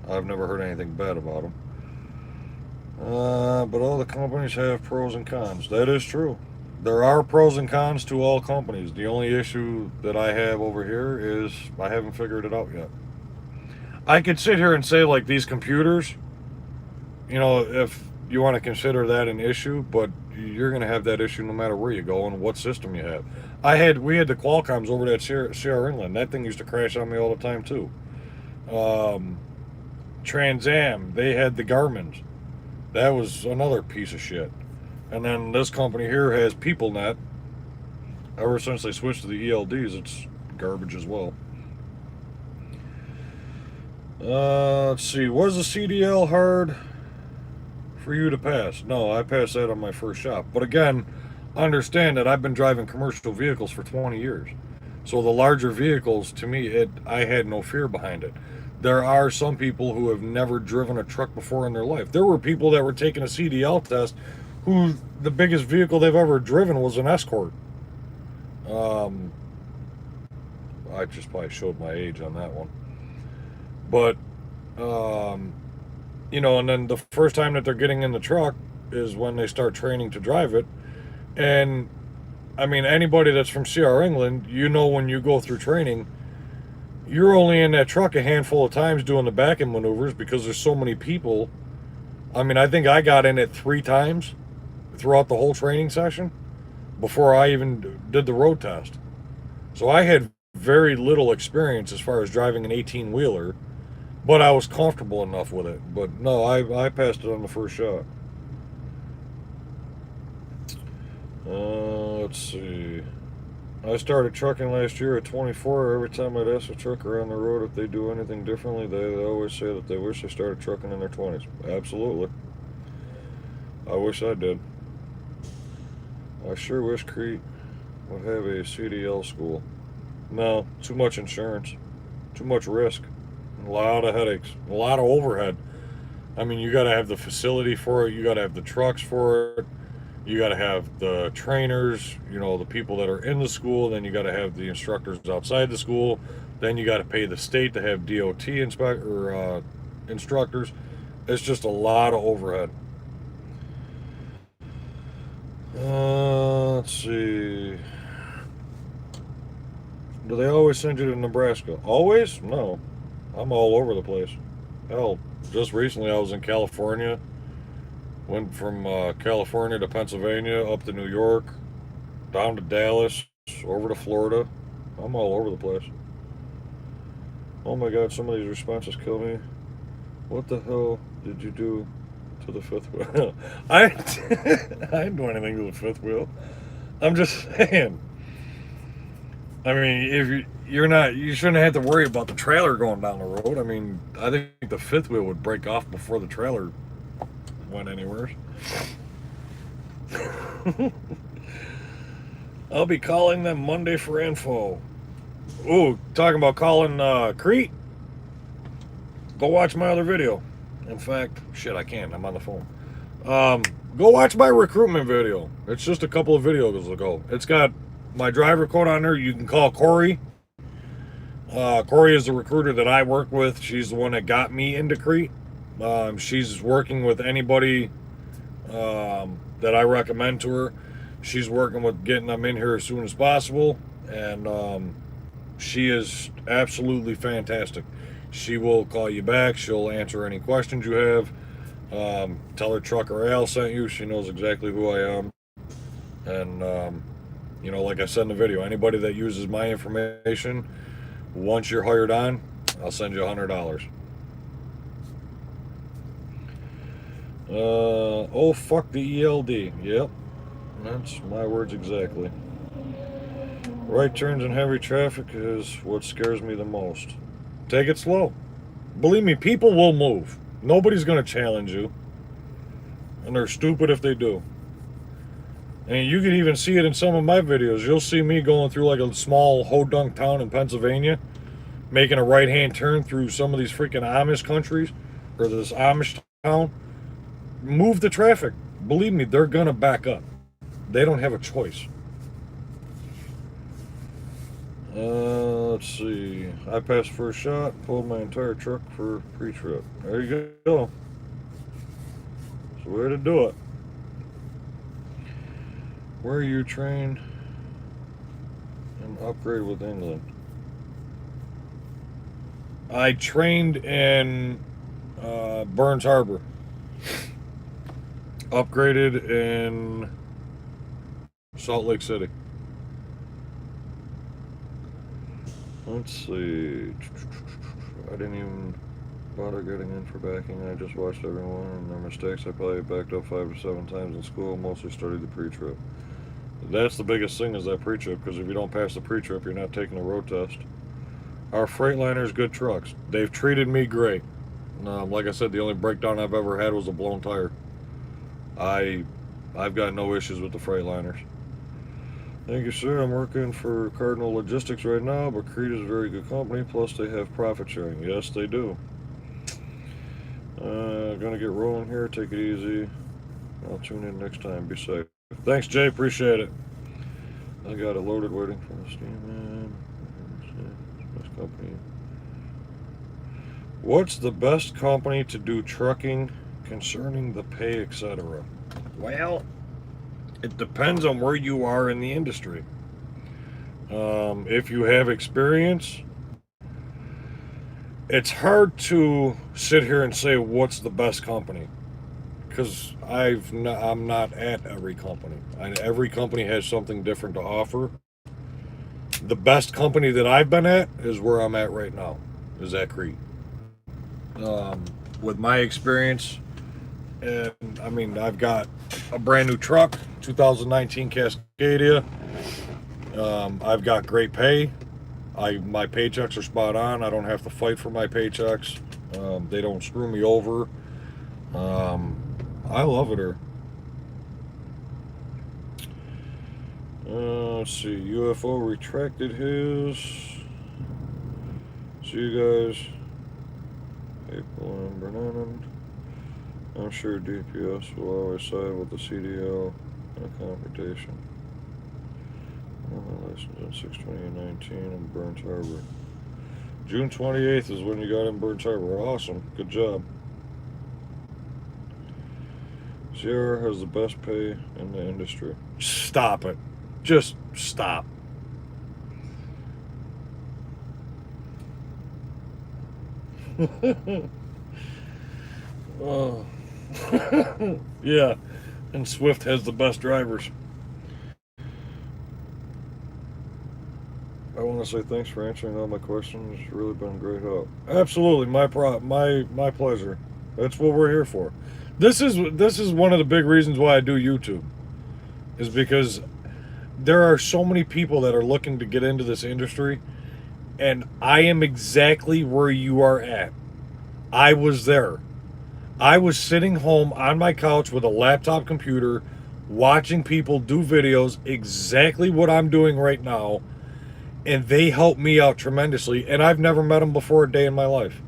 I've never heard anything bad about him. But all the companies have pros and cons. That is true. There are pros and cons to all companies. The only issue that I have over here is I haven't figured it out yet. I could sit here and say, like, these computers, you know, if you want to consider that an issue, but you're going to have that issue no matter where you go and what system you have. We had the Qualcomms over at CR England. That thing used to crash on me all the time, too. Trans Am, they had the Garmins. That was another piece of shit. And then this company here has PeopleNet. Ever since they switched to the ELDs, it's garbage as well. Let's see. Was the CDL hard for you to pass? No, I passed that on my first shop. But again, understand that I've been driving commercial vehicles for 20 years. So the larger vehicles, to me, I had no fear behind it. There are some people who have never driven a truck before in their life. There were people that were taking a CDL test who the biggest vehicle they've ever driven was an Escort. I just probably showed my age on that one. But, you know, and then the first time that they're getting in the truck is when they start training to drive it. And, I mean, anybody that's from CR England, you know, when you go through training, you're only in that truck a handful of times doing the back-end maneuvers because there's so many people. I mean, I think I got in it 3 times throughout the whole training session before I even did the road test. So I had very little experience as far as driving an 18-wheeler, but I was comfortable enough with it. But no, I passed it on the first shot. Let's see. I started trucking last year at 24. Every time I'd ask a trucker on the road if they do anything differently, they always say that they wish they started trucking in their 20s. Absolutely. I wish I did. I sure wish Crete would have a CDL school. No, too much insurance, too much risk, a lot of headaches, a lot of overhead. I mean, you got to have the facility for it, you got to have the trucks for it, you got to have the trainers, you know, the people that are in the school, then you got to have the instructors outside the school, then you got to pay the state to have DOT instructors. It's just a lot of overhead. Let's see. Do they always send you to Nebraska? Always? No. I'm all over the place. Hell, just recently I was in California. Went from California to Pennsylvania, up to New York, down to Dallas, over to Florida. I'm all over the place. Oh my god, some of these responses kill me. What the hell did you do to the fifth wheel? I didn't do anything to the fifth wheel. I'm just saying. I mean, if you shouldn't have to worry about the trailer going down the road. I mean, I think the fifth wheel would break off before the trailer went anywhere. I'll be calling them Monday for info. Ooh, talking about calling Crete. Go watch my other video. In fact, shit, I can't. I'm on the phone. Go watch my recruitment video. It's just a couple of videos ago. It's got my driver code on there. You can call Corey. Corey is the recruiter that I work with. She's the one that got me into Crete. She's working with anybody that I recommend to her. She's working with getting them in here as soon as possible. And she is absolutely fantastic. She will call you back. She'll answer any questions you have. Tell her Trucker Al sent you. She knows exactly who I am. And, you know, like I said in the video, anybody that uses my information, once you're hired on, I'll send you $100. Oh, fuck the ELD. Yep. That's my words exactly. Right turns in heavy traffic is what scares me the most. Take it slow. Believe me, people will move. Nobody's going to challenge you. And they're stupid if they do. And you can even see it in some of my videos. You'll see me going through like a small hodunk town in Pennsylvania, making a right-hand turn through some of these freaking Amish countries, or this Amish town. Move the traffic. Believe me, they're going to back up. They don't have a choice. Let's see. I passed first shot, pulled my entire truck for pre-trip. There you go. That's the way to do it. Where are you trained and upgraded with England? I trained in Burns Harbor. Upgraded in Salt Lake City. Let's see. I didn't even bother getting in for backing. I just watched everyone and their mistakes. I probably backed up 5 to 7 times in school. Mostly studied the pre-trip. That's the biggest thing is that pre-trip, because if you don't pass the pre-trip, you're not taking the road test. Our Freightliner's good trucks. They've treated me great. Like I said, the only breakdown I've ever had was a blown tire. I've got no issues with the Freightliners. Thank you, sir. I'm working for Cardinal Logistics right now, but Crete is a very good company. Plus, they have profit sharing. Yes, they do. Gonna get rolling here. Take it easy. I'll tune in next time. Be safe. Thanks, Jay. Appreciate it. I got it loaded, waiting for the steam man. Best company. What's the best company to do trucking concerning the pay, etc.? Well, it depends on where you are in the industry. If you have experience, it's hard to sit here and say what's the best company, because I'm not at every company. Every company has something different to offer. The best company that I've been at is where I'm at right now, is at Crete. With my experience, and I mean, I've got a brand new truck, 2019 Cascadia. I've got great pay. My paychecks are spot on. I don't have to fight for my paychecks. They don't screw me over. I love it here. Let's see. UFO retracted his. See you guys. April and Brennan. I'm sure DPS will always side with the CDL in a confrontation. My license in 6/20/19 in Burns Harbor. June 28th is when you got in Burns Harbor. Awesome. Good job. Sierra has the best pay in the industry. Stop it. Just stop. Oh. Yeah, and Swift has the best drivers. I want to say thanks for answering all my questions. It's really been a great help. Absolutely, my pleasure. That's what we're here for. This is one of the big reasons why I do YouTube, is because there are so many people that are looking to get into this industry, and I am exactly where you are at. I was there. I was sitting home on my couch with a laptop computer, watching people do videos, exactly what I'm doing right now, and they helped me out tremendously, and I've never met them before a day in my life.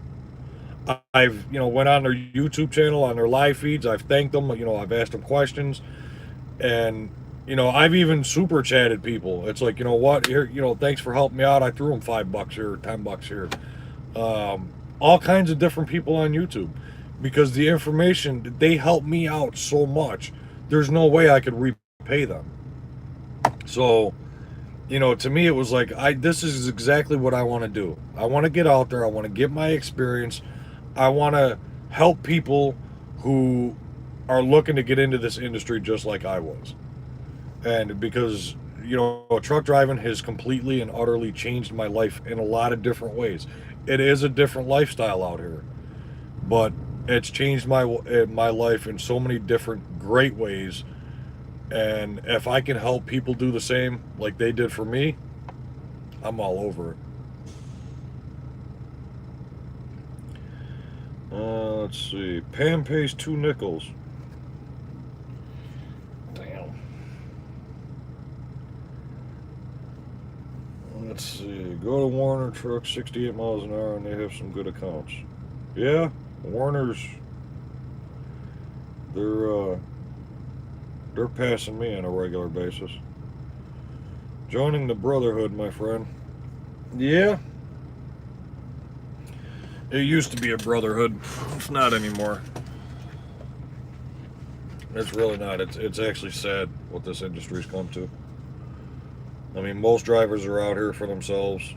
I've, went on their YouTube channel, on their live feeds, I've thanked them, I've asked them questions, and, I've even super chatted people. It's like, what, here, thanks for helping me out, I threw them $5 here, or $10 here. All kinds of different people on YouTube, because the information, they help me out so much, there's no way I could repay them. So, to me, it was like, this is exactly what I want to do. I want to get out there. I want to get my experience. I want to help people who are looking to get into this industry just like I was. And because, truck driving has completely and utterly changed my life in a lot of different ways. It is a different lifestyle out here, but it's changed my life in so many different great ways. And if I can help people do the same like they did for me, I'm all over it. Let's see. Pam pays 2 nickels. Damn. Let's see. Go to Warner Truck, 68 miles an hour, and they have some good accounts. Yeah, Warner's. They're passing me on a regular basis. Joining the Brotherhood, my friend. Yeah. It used to be a brotherhood. It's not anymore. It's really not. It's actually sad what this industry's come to. I mean, most drivers are out here for themselves.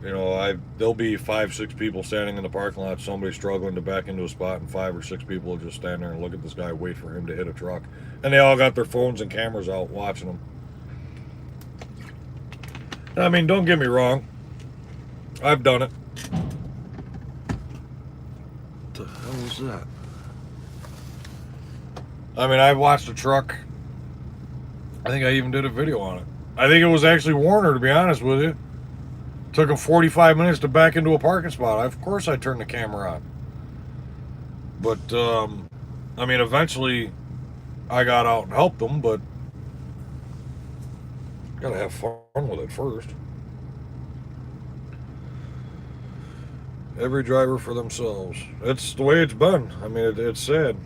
There'll be 5-6 people standing in the parking lot, somebody struggling to back into a spot, and 5 or 6 people will just stand there and look at this guy, wait for him to hit a truck. And they all got their phones and cameras out watching them. I mean, don't get me wrong. I've done it. What the hell is that? I mean, I watched a truck. I think I even did a video on it. I think it was actually Warner, to be honest with you. Took him 45 minutes to back into a parking spot. Of course I turned the camera on. But, I mean, eventually I got out and helped them, but gotta have fun with it first. Every driver for themselves. It's the way it's been. I mean, it's sad.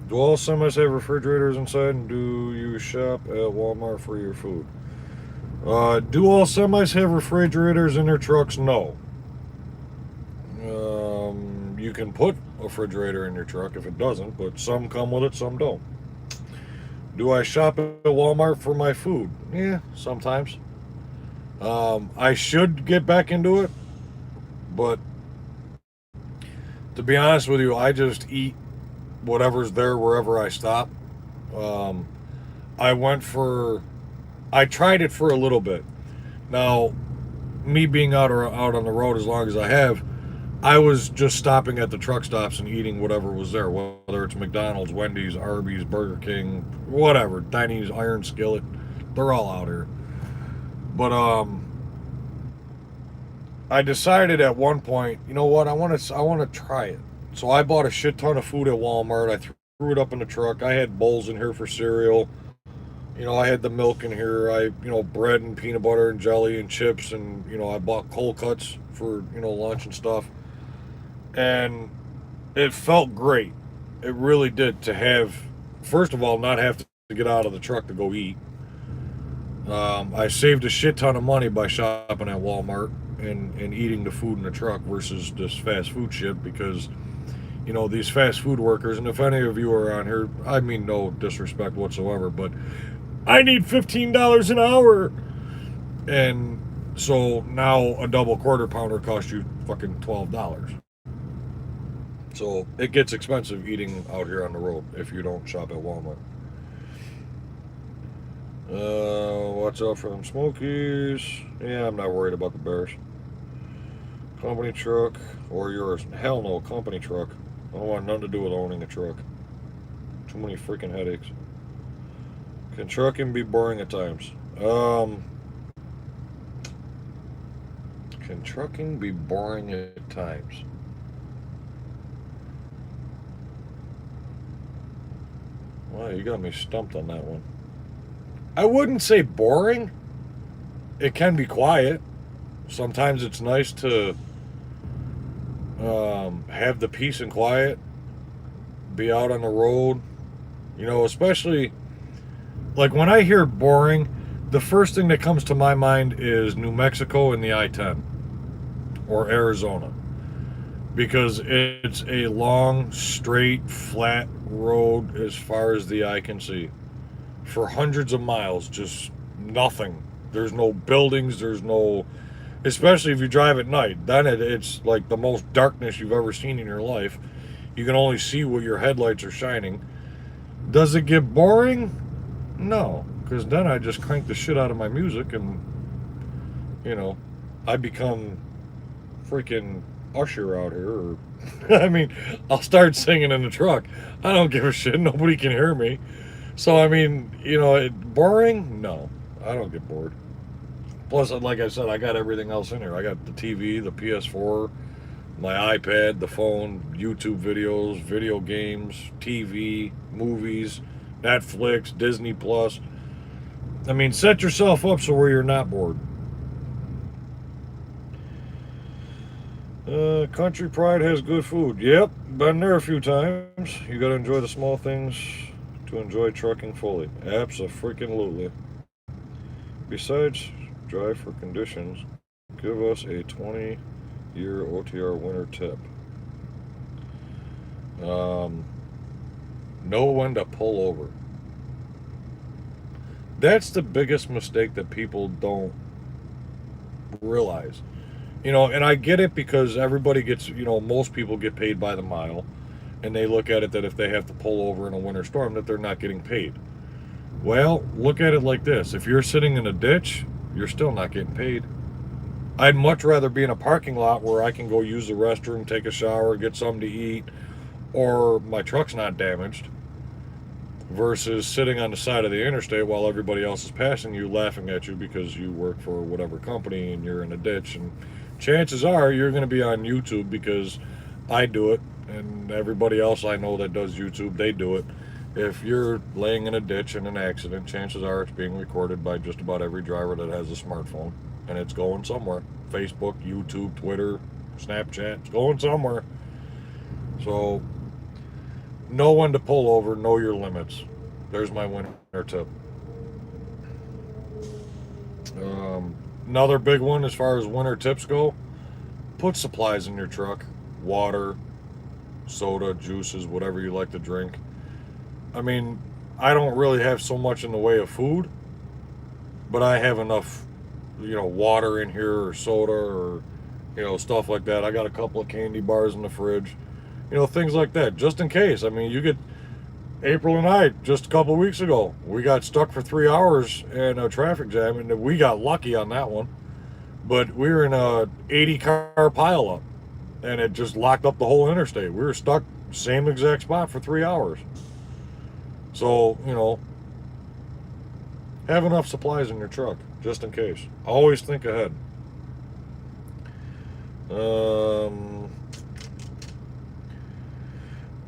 Do all semis have refrigerators inside, and do you shop at Walmart for your food? Do all semis have refrigerators in their trucks? No. You can put a refrigerator in your truck if it doesn't, but some come with it, some don't. Do I shop at Walmart for my food? Yeah, sometimes. I should get back into it, but to be honest with you, I just eat whatever's there wherever I stop. I tried it for a little bit. Now, me being out on the road as long as I have, I was just stopping at the truck stops and eating whatever was there, whether it's McDonald's, Wendy's, Arby's, Burger King, whatever, Denny's, Iron Skillet, they're all out here. But I decided at one point, you know what, I want to try it. So I bought a shit ton of food at Walmart. I threw it up in the truck. I had bowls in here for cereal. You know, I had the milk in here. Bread and peanut butter and jelly and chips, and I bought cold cuts for lunch and stuff. And it felt great. It really did to have, first of all, not have to get out of the truck to go eat. I saved a shit ton of money by shopping at Walmart and eating the food in the truck versus this fast food shit because, these fast food workers, and if any of you are on here, I mean no disrespect whatsoever, but I need $15 an hour. And so now a double quarter pounder costs you fucking $12. So it gets expensive eating out here on the road if you don't shop at Walmart. Watch out for them Smokies. Yeah, I'm not worried about the bears. Company truck or yours? Hell no, company truck. I don't want nothing to do with owning a truck. Too many freaking headaches. Can trucking be boring at times? Can trucking be boring at times? Wow, you got me stumped on that one. I wouldn't say boring. It can be quiet. Sometimes it's nice to have the peace and quiet, be out on the road, especially like when I hear boring, the first thing that comes to my mind is New Mexico and the I-10 or Arizona, because it's a long, straight, flat road as far as the eye can see for hundreds of miles, just nothing. There's no buildings, there's no, especially if you drive at night, then it's like the most darkness you've ever seen in your life. You can only see what your headlights are shining. Does it get boring? No, because then I just crank the shit out of my music and, I become freaking Usher out here. Or, I mean, I'll start singing in the truck. I don't give a shit. Nobody can hear me. So, I mean, boring? No, I don't get bored. Plus, like I said, I got everything else in here. I got the TV, the PS4, my iPad, the phone, YouTube videos, video games, TV, movies, Netflix, Disney Plus. I mean, set yourself up so where you're not bored. Country Pride has good food. Yep, been there a few times. You gotta enjoy the small things to enjoy trucking fully. Abso-freaking-lutely. Besides, drive for conditions. Give us a 20-year OTR winter tip. Know when to pull over. That's the biggest mistake that people don't realize. And I get it because everybody gets, most people get paid by the mile, and they look at it that if they have to pull over in a winter storm that they're not getting paid. Well, look at it like this. If you're sitting in a ditch, you're still not getting paid. I'd much rather be in a parking lot where I can go use the restroom, take a shower, get something to eat, or my truck's not damaged, versus sitting on the side of the interstate while everybody else is passing you, laughing at you because you work for whatever company and you're in a ditch. And chances are you're going to be on YouTube because I do it, and everybody else I know that does YouTube, they do it. If you're laying in a ditch in an accident, chances are it's being recorded by just about every driver that has a smartphone, and it's going somewhere. Facebook, YouTube, Twitter, Snapchat, it's going somewhere. So, know when to pull over, know your limits. There's my winter tip. Another big one as far as winter tips go, put supplies in your truck. Water, soda, juices, whatever you like to drink. I mean, I don't really have so much in the way of food, but I have enough, water in here or soda or, stuff like that. I got a couple of candy bars in the fridge, things like that, just in case. I mean, you get, April and I, just a couple of weeks ago, we got stuck for 3 hours in a traffic jam, and we got lucky on that one. But we were in a 80-car pileup, and it just locked up the whole interstate. We were stuck same exact spot for 3 hours. So, have enough supplies in your truck, just in case. Always think ahead.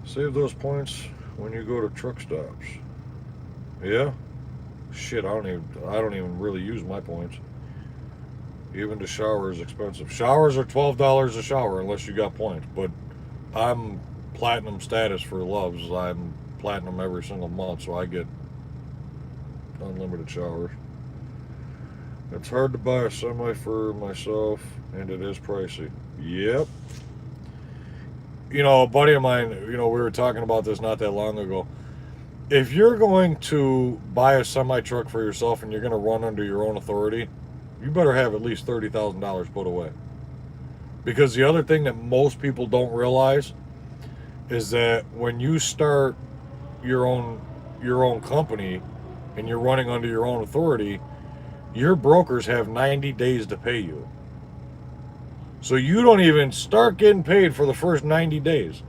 Save those points when you go to truck stops. Yeah. Shit, I don't even really use my points. Even the shower is expensive. Showers are $12 a shower unless you got points. But I'm platinum status for Loves. I'm platinum every single month, so I get unlimited showers. It's hard to buy a semi for myself, and it is pricey. Yep. You know, a buddy of mine, you know, we were talking about this not that long ago. If you're going to buy a semi truck for yourself and you're going to run under your own authority, you better have at least $30,000 put away. Because the other thing that most people don't realize is that when you start your own company and you're running under your own authority, your brokers have 90 days to pay you. So you don't even start getting paid for the first 90 days.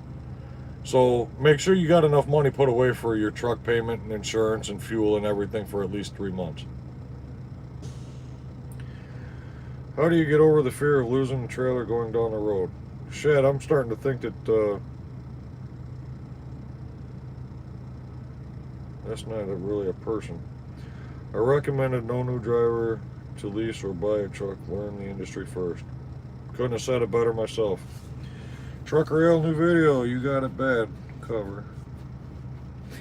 So make sure you got enough money put away for your truck payment and insurance and fuel and everything for at least 3 months. How do you get over the fear of losing the trailer going down the road? Shit, I'm starting to think that that's not really a person. I recommended no new driver to lease or buy a truck. Learn the industry first. Couldn't have said it better myself. Truck Rail new video. You got it bad. Cover.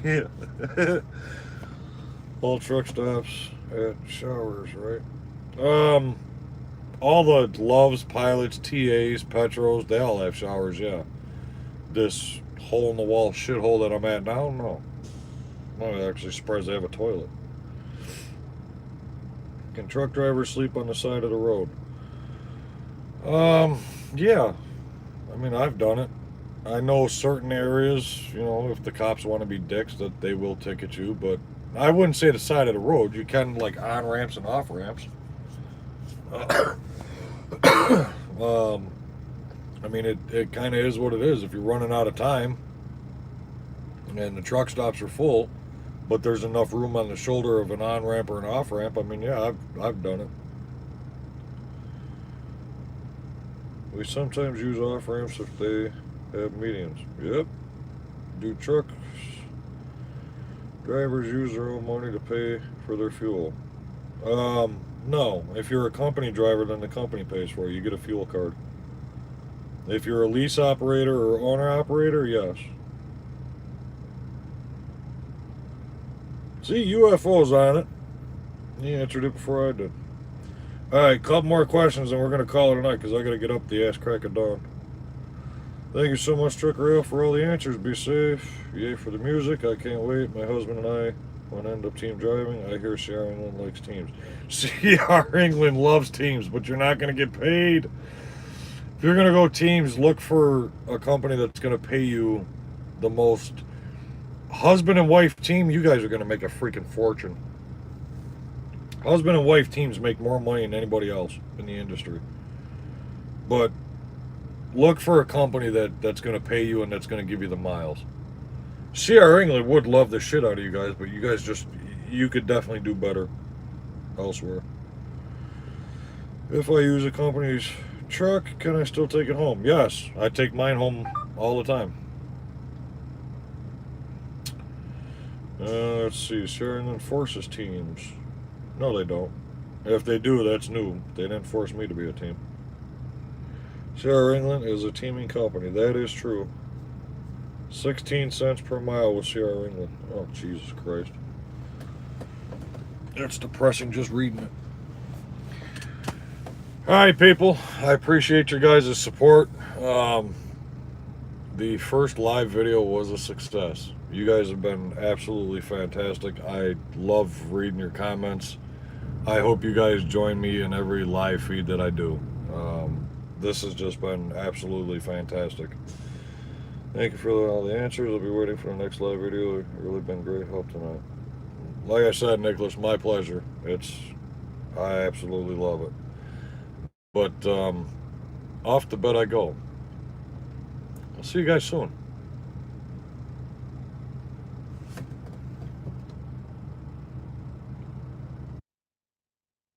Yeah. All truck stops at showers, right? All the Loves, Pilots, TAs, Petros, they all have showers, yeah. This hole-in-the-wall shithole that I'm at now, no. I'm actually surprised they have a toilet. Can truck drivers sleep on the side of the road? Yeah. I mean, I've done it. I know certain areas, you know, if the cops want to be dicks, that they will ticket you, but I wouldn't say the side of the road. You can, like, on-ramps and off-ramps. I mean, it kind of is what it is. If you're running out of time and the truck stops are full, but there's enough room on the shoulder of an on-ramp or an off-ramp, I mean, yeah, I've done it. We sometimes use off-ramps if they have medians. Yep. Do truck drivers use their own money to pay for their fuel? No. If you're a company driver, then the company pays for it. You get a fuel card. If you're a lease operator or owner operator, yes. See, UFO's on it. He answered it before I did. Alright, couple more questions and we're going to call it a night because I got to get up the ass crack of dawn. Thank you so much, Truck Rail, for all the answers. Be safe. Yay for the music. I can't wait. My husband and I want to end up team driving. I hear CR England likes teams. CR England loves teams, but you're not going to get paid. If you're going to go teams, look for a company that's going to pay you the most. Husband and wife team, you guys are going to make a freaking fortune. Husband and wife teams make more money than anybody else in the industry. But look for a company that's going to pay you and that's going to give you the miles. CR England would love the shit out of you guys, but you guys you could definitely do better elsewhere. If I use a company's truck, can I still take it home? Yes, I take mine home all the time. Let's see, CR England forces teams. No, they don't. If they do, that's new. They didn't force me to be a team. CR England is a teaming company. That is true. 16 cents per mile with CR England. Oh, Jesus Christ. That's depressing just reading it. Alright, people. I appreciate your guys' support. The first live video was a success. You guys have been absolutely fantastic. I love reading your comments. I hope you guys join me in every live feed that I do. This has just been absolutely fantastic. Thank you for all the answers. I'll be waiting for the next live video. It's really been great help tonight. Like I said, Nicholas, my pleasure. I absolutely love it. But off to bed I go. I'll see you guys soon.